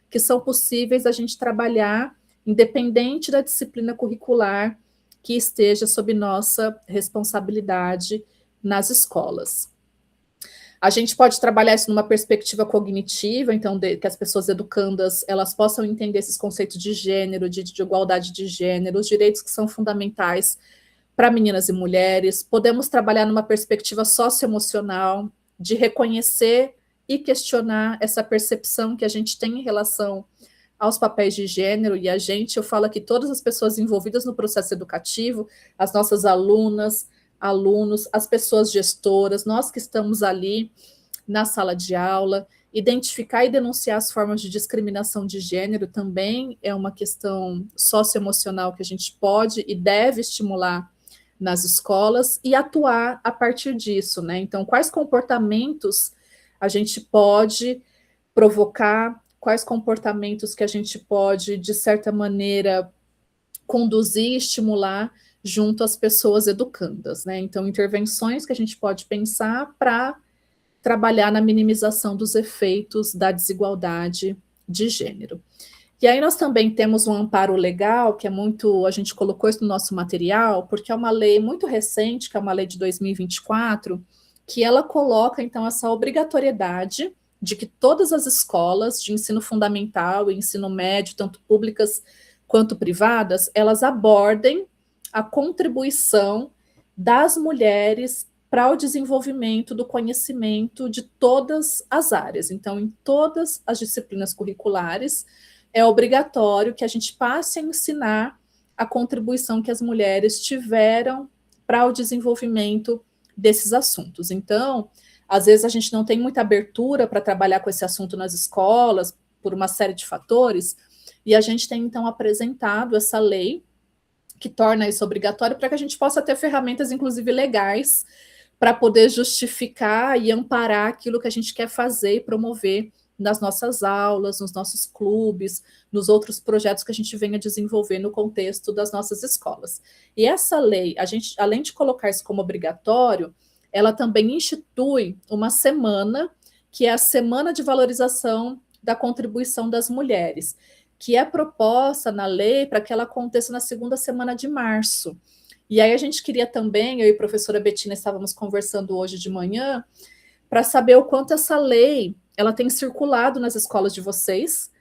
que são possíveis a gente trabalhar independente da disciplina curricular que esteja sob nossa responsabilidade nas escolas. A gente pode trabalhar isso numa perspectiva cognitiva, então, que as pessoas educandas elas possam entender esses conceitos de gênero, de igualdade de gênero, os direitos que são fundamentais para meninas e mulheres. Podemos trabalhar numa perspectiva socioemocional, de reconhecer e questionar essa percepção que a gente tem em relação aos papéis de gênero, e eu falo aqui, todas as pessoas envolvidas no processo educativo, as nossas alunas, alunos, as pessoas gestoras, nós que estamos ali na sala de aula, identificar e denunciar as formas de discriminação de gênero também é uma questão socioemocional que a gente pode e deve estimular nas escolas e atuar a partir disso, né? Então, quais comportamentos a gente pode provocar, quais comportamentos que a gente pode, de certa maneira, conduzir e estimular junto às pessoas educandas, né? Então, intervenções que a gente pode pensar para trabalhar na minimização dos efeitos da desigualdade de gênero. E aí nós também temos um amparo legal, que é muito, a gente colocou isso no nosso material, porque é uma lei muito recente, que é uma lei de 2024, que ela coloca, então, essa obrigatoriedade de que todas as escolas de ensino fundamental e ensino médio, tanto públicas quanto privadas, elas abordem a contribuição das mulheres para o desenvolvimento do conhecimento de todas as áreas. Então, em todas as disciplinas curriculares, é obrigatório que a gente passe a ensinar a contribuição que as mulheres tiveram para o desenvolvimento desses assuntos. Então, às vezes a gente não tem muita abertura para trabalhar com esse assunto nas escolas, por uma série de fatores, e a gente tem, então, apresentado essa lei que torna isso obrigatório para que a gente possa ter ferramentas, inclusive legais, para poder justificar e amparar aquilo que a gente quer fazer e promover nas nossas aulas, nos nossos clubes, nos outros projetos que a gente venha desenvolver no contexto das nossas escolas. E essa lei, a gente, além de colocar isso como obrigatório, ela também institui uma semana, que é a Semana de Valorização da Contribuição das Mulheres, que é proposta na lei para que ela aconteça na segunda semana de março. E aí a gente queria também, eu e a professora Betina estávamos conversando hoje de manhã, para saber o quanto essa lei ela tem circulado nas escolas de vocês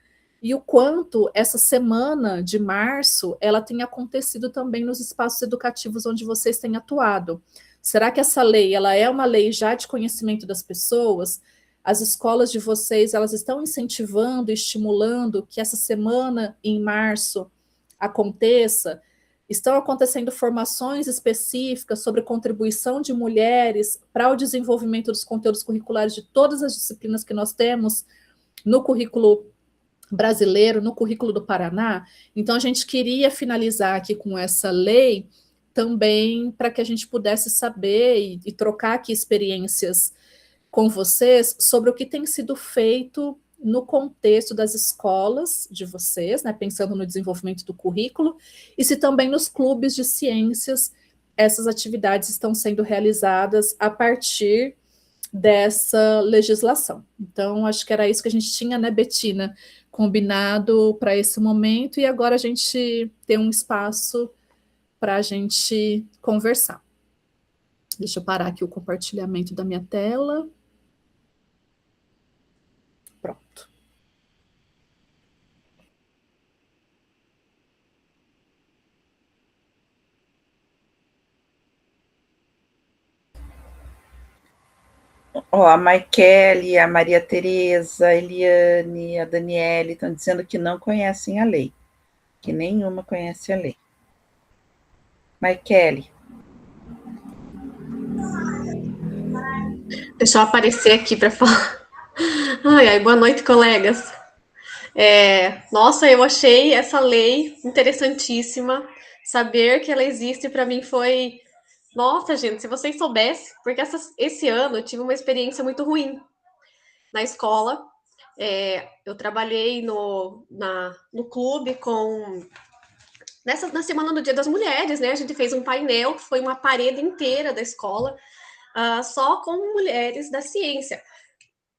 e o quanto essa semana de março ela tem acontecido também nos espaços educativos onde vocês têm atuado. Será que essa lei ela é uma lei já de conhecimento das pessoas? As escolas de vocês elas estão incentivando, estimulando que essa semana em março aconteça? Estão acontecendo formações específicas sobre contribuição de mulheres para o desenvolvimento dos conteúdos curriculares de todas as disciplinas que nós temos no currículo brasileiro, no currículo do Paraná? Então, a gente queria finalizar aqui com essa lei também para que a gente pudesse saber e trocar aqui experiências com vocês sobre o que tem sido feito no contexto das escolas de vocês, né, pensando no desenvolvimento do currículo, e se também nos clubes de ciências essas atividades estão sendo realizadas a partir dessa legislação. Então, acho que era isso que a gente tinha, né, Betina, combinado para esse momento, e agora a gente tem um espaço para a gente conversar. Deixa eu parar aqui o compartilhamento da minha tela. Pronto. Ó, a Maikele, a Maria Tereza, a Eliane, a Daniele estão dizendo que não conhecem a lei, que nenhuma conhece a lei. Maikele. Deixa eu aparecer aqui para falar. Ai, boa noite, colegas. Nossa, eu achei essa lei interessantíssima. Saber que ela existe para mim foi... Nossa, gente, se vocês soubessem, porque esse ano eu tive uma experiência muito ruim na escola. Eu trabalhei no clube na semana do Dia das Mulheres, né? A gente fez um painel, que foi uma parede inteira da escola, só com mulheres da ciência.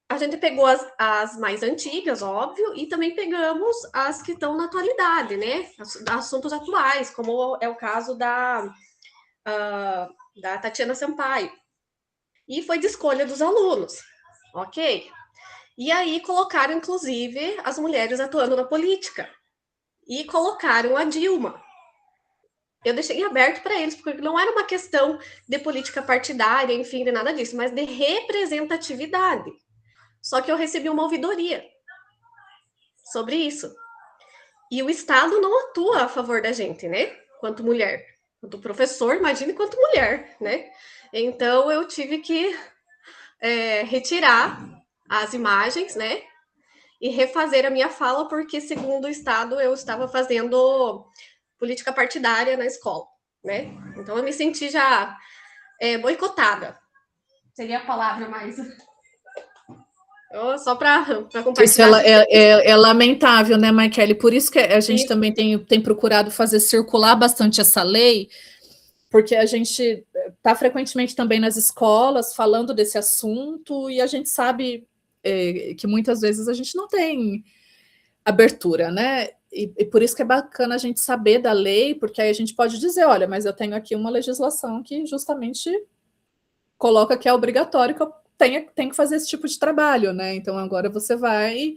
A gente pegou as mais antigas, óbvio, e também pegamos as que estão na atualidade, né? Assuntos atuais, como é o caso da Tatiana Sampaio. E foi de escolha dos alunos, ok? E aí colocaram, inclusive, as mulheres atuando na política. E colocaram a Dilma. Eu deixei aberto para eles, porque não era uma questão de política partidária, enfim, de nada disso, mas de representatividade. Só que eu recebi uma ouvidoria sobre isso. E o Estado não atua a favor da gente, né? Quanto mulher. Quanto professor, imagine quanto mulher, né? Então, eu tive que retirar as imagens, né? E refazer a minha fala, porque, segundo o Estado, eu estava fazendo política partidária na escola, né? Então, eu me senti já boicotada. Seria a palavra mais... Só para compartilhar. Isso é lamentável, né, Maikele? Por isso que a gente também tem procurado fazer circular bastante essa lei, porque a gente está frequentemente também nas escolas falando desse assunto, e a gente sabe que muitas vezes a gente não tem abertura, né? E por isso que é bacana a gente saber da lei, porque aí a gente pode dizer, olha, mas eu tenho aqui uma legislação que justamente coloca que é obrigatório que eu tem que fazer esse tipo de trabalho, né? Então agora você vai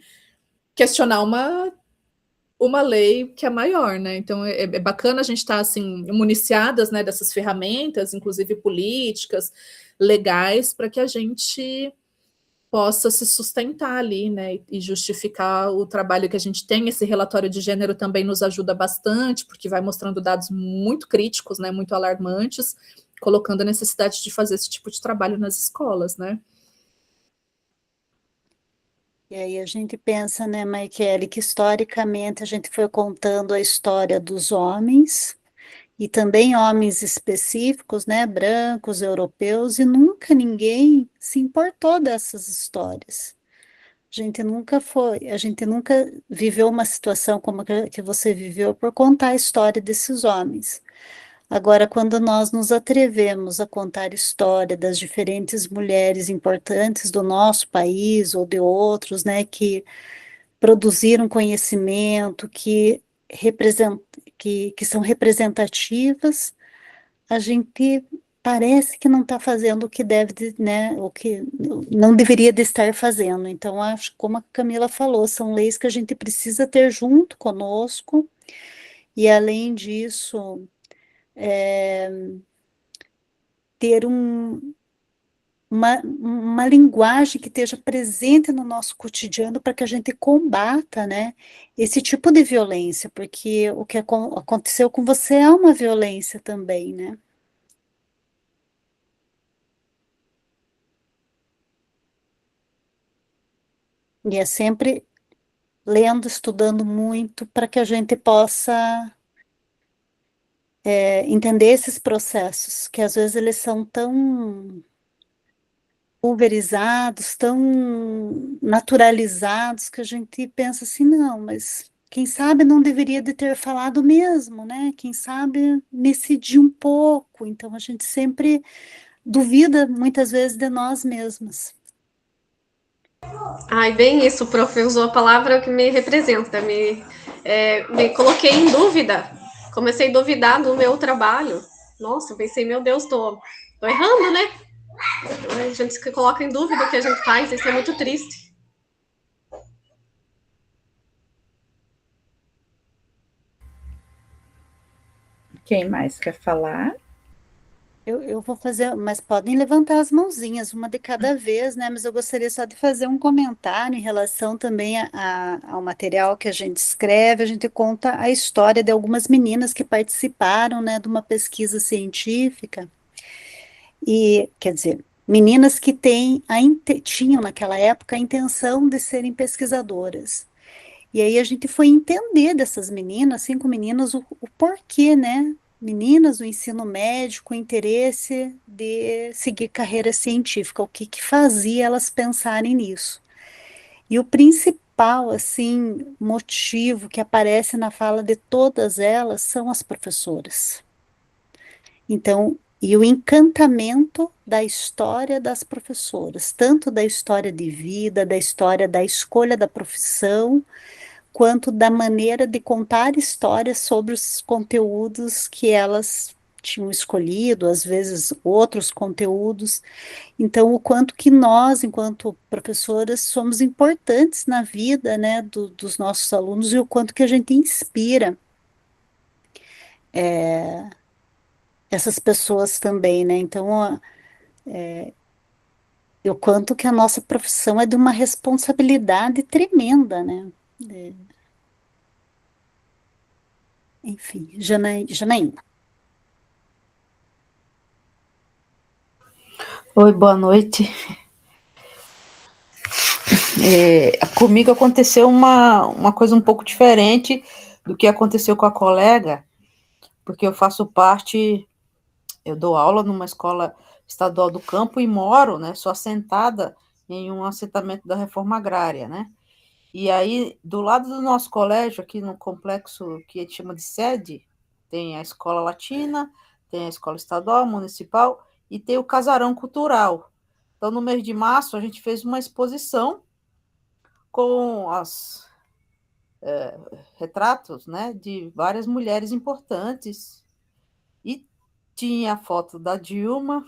questionar uma lei que é maior, né? Então é bacana a gente estar assim municiadas, né, dessas ferramentas, inclusive políticas, legais para que a gente possa se sustentar ali, né, e justificar o trabalho que a gente tem. Esse relatório de gênero também nos ajuda bastante, porque vai mostrando dados muito críticos, né, muito alarmantes, colocando a necessidade de fazer esse tipo de trabalho nas escolas, né. E aí a gente pensa, né, Maikele, que historicamente a gente foi contando a história dos homens, e também homens específicos, né, brancos, europeus, e nunca ninguém se importou dessas histórias. A gente nunca viveu uma situação como que você viveu por contar a história desses homens. Agora, quando nós nos atrevemos a contar a história das diferentes mulheres importantes do nosso país ou de outros, né, que produziram conhecimento, que são representativas, a gente parece que não está fazendo o que deve, né, o que não deveria de estar fazendo. Então, acho, como a Camila falou, são leis que a gente precisa ter junto conosco, e além disso, ter uma linguagem que esteja presente no nosso cotidiano para que a gente combata, né, esse tipo de violência, porque o que aconteceu com você é uma violência também, né? E é sempre lendo, estudando muito para que a gente possa entender esses processos, que às vezes eles são tão pulverizados, tão naturalizados, que a gente pensa assim, não, mas quem sabe não deveria de ter falado mesmo, né? Quem sabe decidir um pouco. Então a gente sempre duvida muitas vezes de nós mesmas. Ai, bem isso, prof. Usou a palavra que me representa, me coloquei em dúvida, comecei a duvidar do meu trabalho. Nossa, eu pensei, meu Deus, tô errando, né? A gente se coloca em dúvida o que a gente faz, isso é muito triste. Quem mais quer falar? Eu vou fazer, mas podem levantar as mãozinhas, uma de cada vez, né? Mas eu gostaria só de fazer um comentário em relação também ao material que a gente escreve. A gente conta a história de algumas meninas que participaram, né, de uma pesquisa científica. E, quer dizer, meninas que tinham naquela época a intenção de serem pesquisadoras. E aí a gente foi entender dessas meninas, 5 meninas, o porquê, né? Meninas, o ensino médico, o interesse de seguir carreira científica, o que que fazia elas pensarem nisso. E o principal, assim, motivo que aparece na fala de todas elas são as professoras. Então, e o encantamento da história das professoras, tanto da história de vida, da história da escolha da profissão, quanto da maneira de contar histórias sobre os conteúdos que elas tinham escolhido, às vezes outros conteúdos. Então, o quanto que nós, enquanto professoras, somos importantes na vida, né, dos nossos alunos, e o quanto que a gente inspira essas pessoas também, né? Então, o quanto que a nossa profissão é de uma responsabilidade tremenda, né? É, enfim, Janaína. Oi, boa noite. Comigo aconteceu uma coisa um pouco diferente do que aconteceu com a colega, porque eu dou aula numa escola estadual do campo e moro, né, sou assentada em um assentamento da reforma agrária, né? E aí, do lado do nosso colégio, aqui no complexo que a gente chama de sede, tem a escola latina, tem a escola estadual, municipal, e tem o casarão cultural. Então, no mês de março, a gente fez uma exposição com os retratos, né, de várias mulheres importantes. E tinha a foto da Dilma,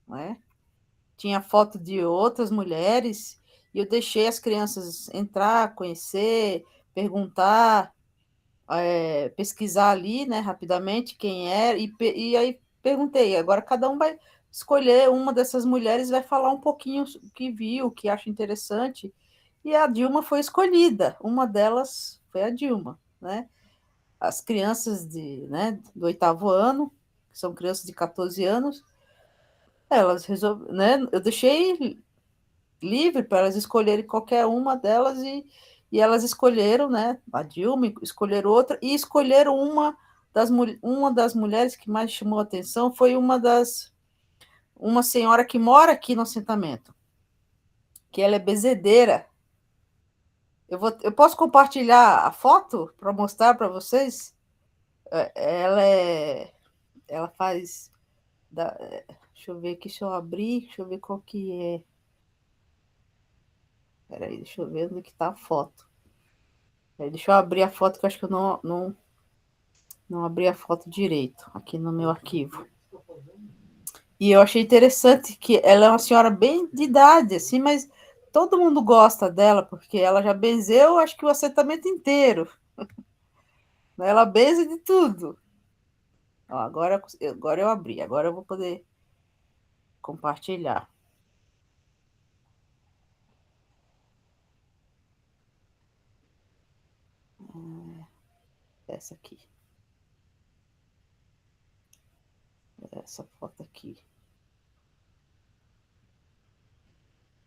né, tinha foto de outras mulheres, e eu deixei as crianças entrar, conhecer, perguntar, pesquisar ali, né, rapidamente quem era, e aí perguntei, agora cada um vai escolher uma dessas mulheres, vai falar um pouquinho o que viu, o que acha interessante, e a Dilma foi escolhida, uma delas foi a Dilma, né? As crianças do 8º ano, que são crianças de 14 anos, elas resolveram, né? Eu deixei livre para elas escolherem qualquer uma delas e elas escolheram, né? A Dilma, escolheram outra e escolheram uma das mulheres que mais chamou a atenção foi uma senhora que mora aqui no assentamento, que ela é bezedeira. Eu posso compartilhar a foto para mostrar para vocês? Ela faz deixa eu ver aqui, se eu abrir, deixa eu ver qual que é. Peraí, deixa eu ver onde que tá a foto. Deixa eu abrir a foto, que eu acho que eu não abri a foto direito aqui no meu arquivo. E eu achei interessante que ela é uma senhora bem de idade, assim, mas todo mundo gosta dela, porque ela já benzeu, acho que o assentamento inteiro. Ela benze de tudo. Ó, agora eu abri, agora eu vou poder compartilhar. Essa aqui. Essa foto aqui.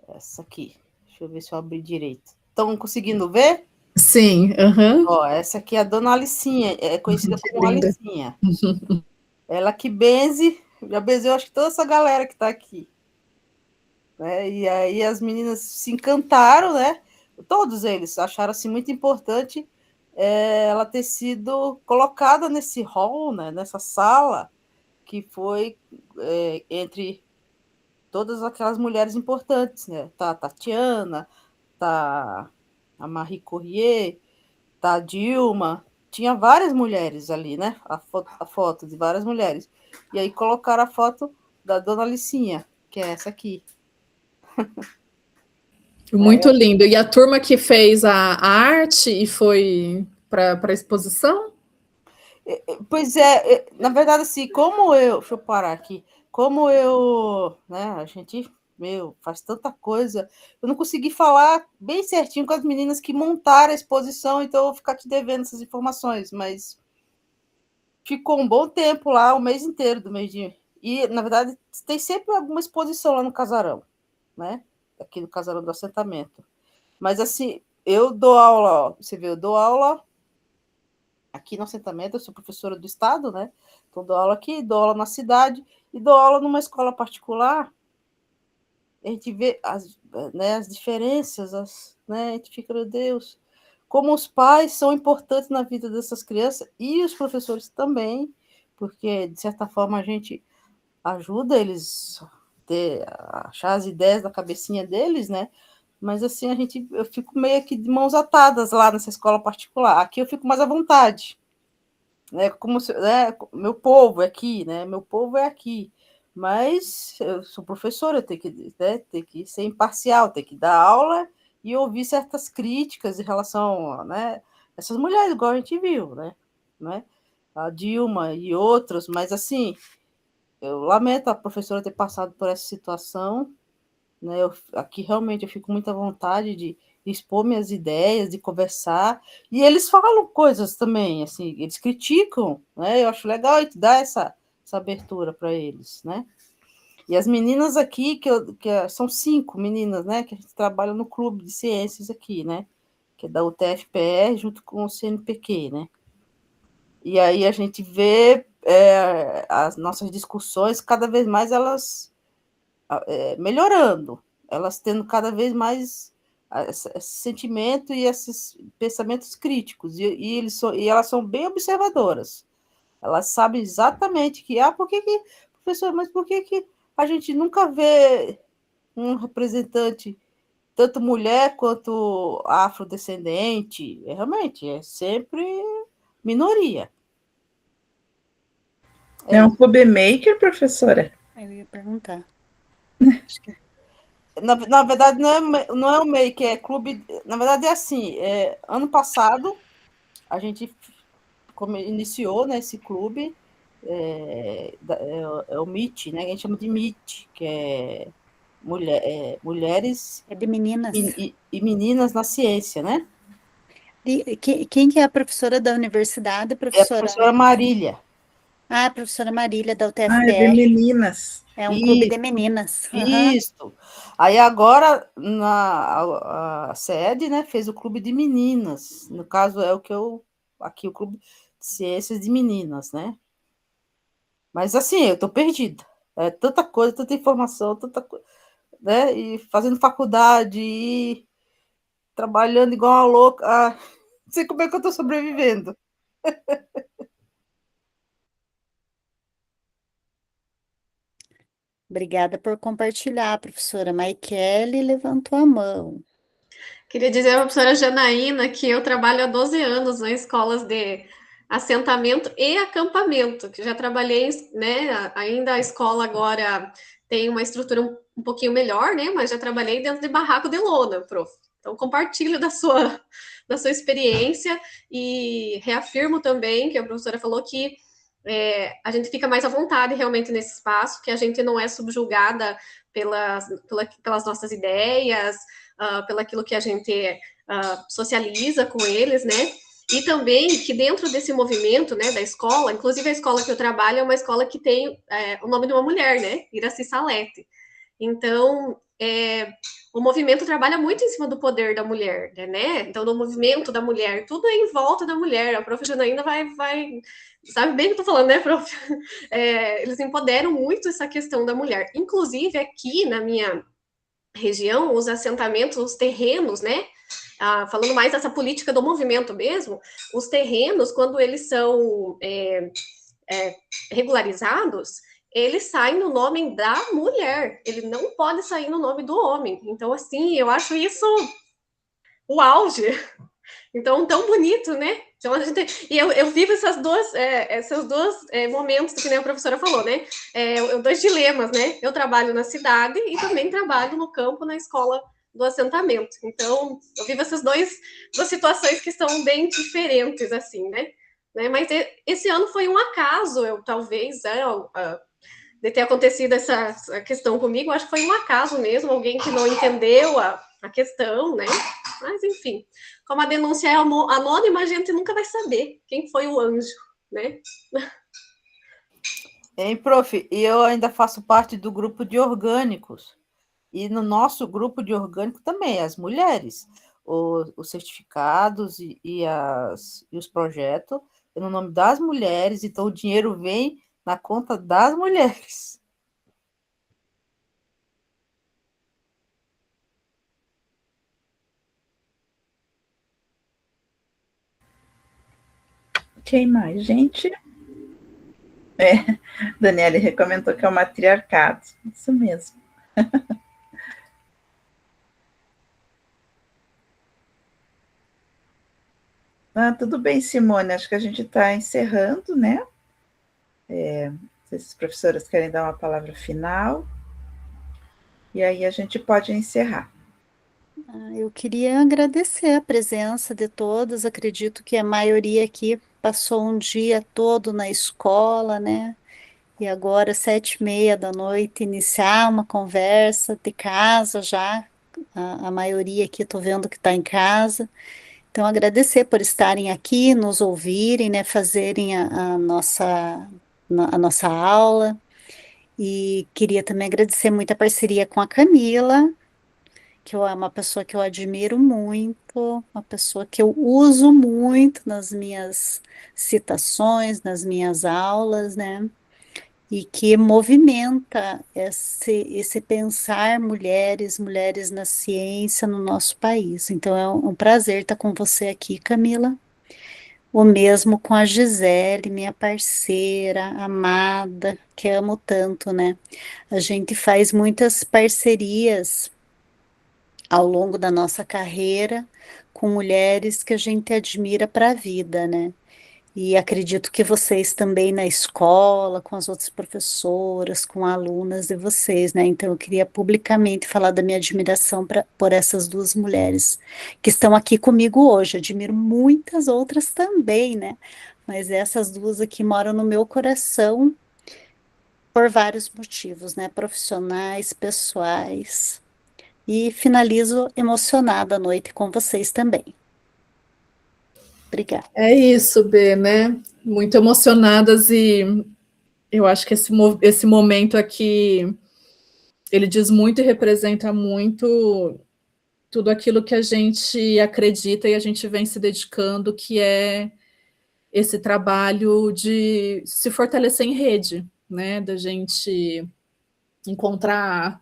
Essa aqui. Deixa eu ver se eu abri direito. Estão conseguindo ver? Sim, aham. Ó, essa aqui é a Dona Alicinha, é conhecida Que como linda. Alicinha. Ela que benze, já benzeu acho que toda essa galera que está aqui. Né? E aí as meninas se encantaram, né? Todos eles acharam assim, muito importante ela ter sido colocada nesse hall, né? Nessa sala, que foi entre todas aquelas mulheres importantes, né? Tá a Tatiana, tá a Marie Curie, tá a Dilma, tinha várias mulheres ali, né? A foto de várias mulheres. E aí colocaram a foto da Dona Alicinha, que é essa aqui. Muito lindo. E a turma que fez a arte e foi para a exposição? Pois na verdade, assim, deixa eu parar aqui, né, a gente, faz tanta coisa, eu não consegui falar bem certinho com as meninas que montaram a exposição, então eu vou ficar te devendo essas informações, mas ficou um bom tempo lá, o mês inteiro do mês de... E, na verdade, tem sempre alguma exposição lá no casarão, né, aqui no casarão do assentamento. Mas, assim, eu dou aula, você vê, eu dou aula aqui no assentamento, eu sou professora do estado, né? Então dou aula aqui, dou aula na cidade e dou aula numa escola particular. A gente vê as diferenças, né? A gente fica, meu Deus, como os pais são importantes na vida dessas crianças e os professores também, porque, de certa forma, a gente ajuda eles a achar as ideias da cabecinha deles, né? Mas, assim, eu fico meio que de mãos atadas lá nessa escola particular. Aqui eu fico mais à vontade. Né? Como se, né? Meu povo é aqui, né? Meu povo é aqui. Mas eu sou professora, eu tenho que, né? Tenho que ser imparcial, tenho que dar aula e ouvir certas críticas em relação, né? Essas mulheres, igual a gente viu, né? A Dilma e outros, mas, assim, eu lamento a professora ter passado por essa situação, né? Aqui realmente eu fico muito à vontade de expor minhas ideias, de conversar, e eles falam coisas também, assim, eles criticam, né? Eu acho legal e dar essa abertura para eles, né? E as meninas aqui, são 5 meninas, né? Que a gente trabalha no clube de ciências aqui, né? Que é da UTFPR junto com o CNPq, né? E aí a gente vê as nossas discussões, cada vez mais elas melhorando, elas tendo cada vez mais esse sentimento e esses pensamentos críticos, e elas são bem observadoras. Elas sabem exatamente professor, mas por que a gente nunca vê um representante, tanto mulher quanto afrodescendente? Realmente, é sempre minoria. É um hobby maker, professora? Eu ia perguntar. Na verdade, não é o MEI, que é clube. Na verdade, é assim: ano passado, a gente iniciou, né, esse clube. é o MIT, né? A gente chama de MIT, que é Mulheres É de meninas. e Meninas na Ciência, né? Quem que é a professora da universidade? É a professora Marília. A professora Marília, da Ah, é de UTFPR. meninas. É um clube de meninas. Isso. Aí agora a sede, né, fez o clube de meninas. No caso é aqui o clube de ciências de meninas, né? Mas assim, eu tô perdida. É tanta coisa, tanta informação, tanta coisa, né? E fazendo faculdade e trabalhando igual uma louca. Não sei como é que eu tô sobrevivendo. Obrigada por compartilhar. A professora Maikele levantou a mão. Queria dizer à professora Janaína que eu trabalho há 12 anos em escolas de assentamento e acampamento, que já trabalhei, né? Ainda a escola agora tem uma estrutura um pouquinho melhor, né? Mas já trabalhei dentro de barraco de lona, prof. Então, compartilho da sua experiência e reafirmo também que a professora falou que a gente fica mais à vontade realmente nesse espaço, que a gente não é subjugada pelas nossas ideias, pelo aquilo que a gente socializa com eles, né? E também que dentro desse movimento, né, da escola, inclusive a escola que eu trabalho é uma escola que tem o nome de uma mulher, né? Iraci Salete. Então, o movimento trabalha muito em cima do poder da mulher, né? Então, no movimento da mulher, tudo é em volta da mulher. A prof. Janaína vai sabe bem o que eu tô falando, né, prof? Eles empoderam muito essa questão da mulher. Inclusive, aqui na minha região, os assentamentos, os terrenos, né? Falando mais dessa política do movimento mesmo, os terrenos, quando eles são regularizados, eles saem no nome da mulher, ele não pode sair no nome do homem. Então, assim, eu acho isso o auge. Então, tão bonito, né? Então, e eu vivo esses dois momentos que nem a professora falou, né? Dois dilemas, né? Eu trabalho na cidade e também trabalho no campo, na escola do assentamento. Então, eu vivo essas duas situações que são bem diferentes, assim, né? Mas esse ano foi um acaso, talvez, de ter acontecido essa questão comigo, acho que foi um acaso mesmo, alguém que não entendeu a questão, né? Mas, enfim, como a denúncia é anônima, a gente nunca vai saber quem foi o anjo, né? Prof, e eu ainda faço parte do grupo de orgânicos. E no nosso grupo de orgânico também, as mulheres, os certificados e os projetos, é no nome das mulheres, então o dinheiro vem na conta das mulheres. Quem mais, gente? Daniele recomendou que é o matriarcado. Isso mesmo. Tudo bem, Simone. Acho que a gente está encerrando, né? Se as professoras querem dar uma palavra final. E aí a gente pode encerrar. Eu queria agradecer a presença de todos. Acredito que a maioria aqui passou um dia todo na escola, né? E agora, 7h30 da noite, iniciar uma conversa de casa já. A maioria aqui estou vendo que está em casa. Então, agradecer por estarem aqui, nos ouvirem, né? Fazerem a nossa aula. E queria também agradecer muito a parceria com a Camila, que é uma pessoa que eu admiro muito, uma pessoa que eu uso muito nas minhas citações, nas minhas aulas, né? E que movimenta esse pensar mulheres na ciência no nosso país. Então é um prazer estar com você aqui, Camila. O mesmo com a Gisele, minha parceira, amada, que amo tanto, né? A gente faz muitas parcerias ao longo da nossa carreira com mulheres que a gente admira para a vida, né? E acredito que vocês também na escola, com as outras professoras, com alunas de vocês, né? Então eu queria publicamente falar da minha admiração por essas duas mulheres que estão aqui comigo hoje. Admiro muitas outras também, né? mas essas duas aqui moram no meu coração por vários motivos, né? Profissionais, pessoais. E finalizo emocionada a noite com vocês também. Obrigada. É isso, Bê, né? Muito emocionadas, e eu acho que esse momento aqui, ele diz muito e representa muito tudo aquilo que a gente acredita e a gente vem se dedicando, que é esse trabalho de se fortalecer em rede, né? Da gente encontrar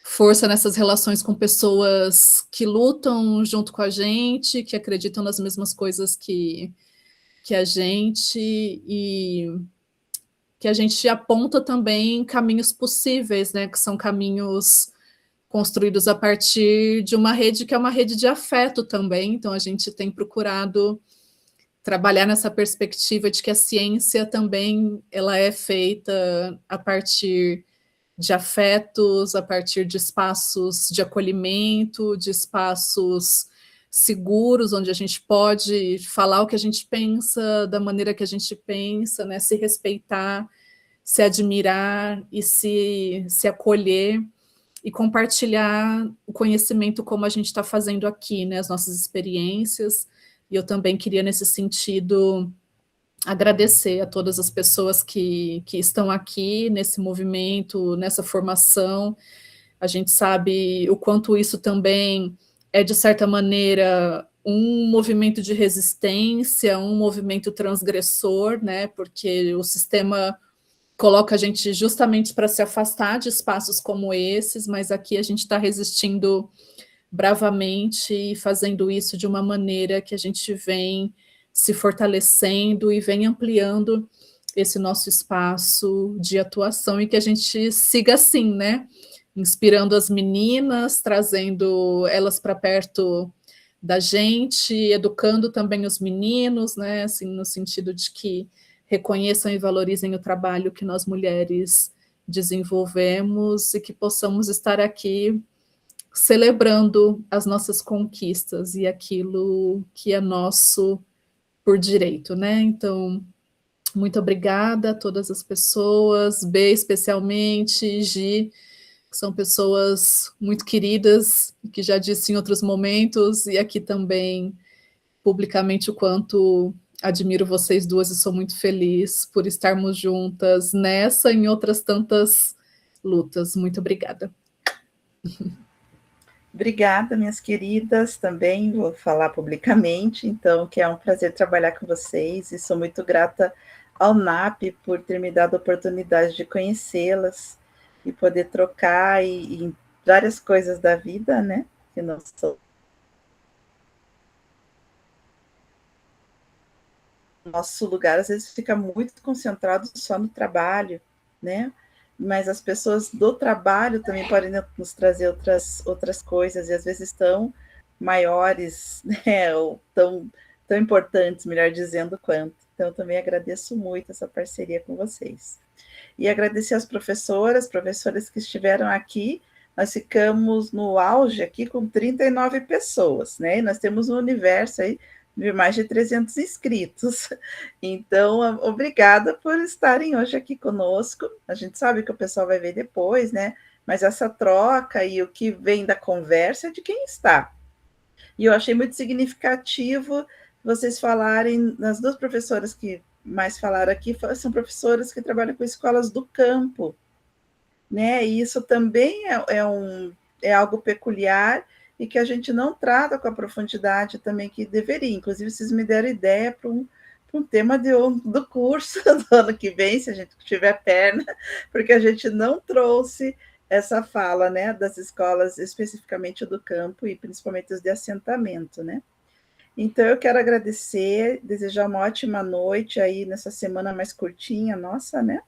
força nessas relações com pessoas que lutam junto com a gente, que acreditam nas mesmas coisas que a gente, e que a gente aponta também caminhos possíveis, né? Que são caminhos construídos a partir de uma rede que é uma rede de afeto também. Então, a gente tem procurado trabalhar nessa perspectiva de que a ciência também ela é feita a partir de afetos, a partir de espaços de acolhimento, de espaços seguros, onde a gente pode falar o que a gente pensa, da maneira que a gente pensa, né? Se respeitar, se admirar e se acolher, e compartilhar o conhecimento como a gente está fazendo aqui, né? As nossas experiências. E eu também queria, nesse sentido, agradecer a todas as pessoas que estão aqui nesse movimento, nessa formação. A gente sabe o quanto isso também é, de certa maneira, um movimento de resistência, um movimento transgressor, né? Porque o sistema coloca a gente justamente para se afastar de espaços como esses, mas aqui a gente está resistindo bravamente e fazendo isso de uma maneira que a gente vem se fortalecendo e vem ampliando esse nosso espaço de atuação, e que a gente siga assim, né? Inspirando as meninas, trazendo elas para perto da gente, educando também os meninos, né? Assim, no sentido de que reconheçam e valorizem o trabalho que nós mulheres desenvolvemos, e que possamos estar aqui celebrando as nossas conquistas e aquilo que é nosso por direito, né? Então, muito obrigada a todas as pessoas, B especialmente, Gi, que são pessoas muito queridas, que já disse em outros momentos, e aqui também publicamente o quanto admiro vocês duas e sou muito feliz por estarmos juntas nessa e em outras tantas lutas. Muito obrigada. Obrigada, minhas queridas, também vou falar publicamente, então, que é um prazer trabalhar com vocês, e sou muito grata ao NAP por ter me dado a oportunidade de conhecê-las e poder trocar em várias coisas da vida, né, que não são nosso lugar, às vezes fica muito concentrado só no trabalho, né? Mas as pessoas do trabalho também podem nos trazer outras coisas, e às vezes tão maiores, né? Ou tão importantes, melhor dizendo, quanto. Então, eu também agradeço muito essa parceria com vocês. E agradecer às professoras que estiveram aqui. Nós ficamos no auge aqui com 39 pessoas, né? E nós temos um universo aí de mais de 300 inscritos. Então, obrigada por estarem hoje aqui conosco. A gente sabe que o pessoal vai ver depois, né? Mas essa troca e o que vem da conversa é de quem está. E eu achei muito significativo vocês falarem, as duas professoras que mais falaram aqui, são professoras que trabalham com escolas do campo, né? E isso também é algo peculiar, e que a gente não trata com a profundidade também que deveria. Inclusive, vocês me deram ideia para um tema do curso do ano que vem, se a gente tiver perna, porque a gente não trouxe essa fala, né, das escolas, especificamente do campo, e principalmente as de assentamento, né? Então, eu quero agradecer, desejar uma ótima noite aí nessa semana mais curtinha, nossa, né?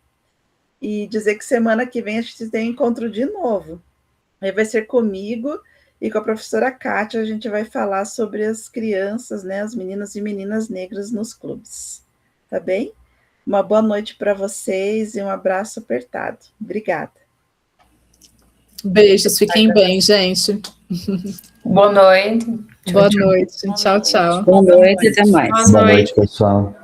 E dizer que semana que vem a gente tem encontro de novo. Aí vai ser comigo e com a professora Kátia. A gente vai falar sobre as crianças, né, os meninos e meninas negras nos clubes. Tá bem? Uma boa noite para vocês e um abraço apertado. Obrigada. Beijos, fiquem bem, gente. Boa noite. Boa noite. Tchau, tchau. Boa noite, até mais. Boa noite, pessoal.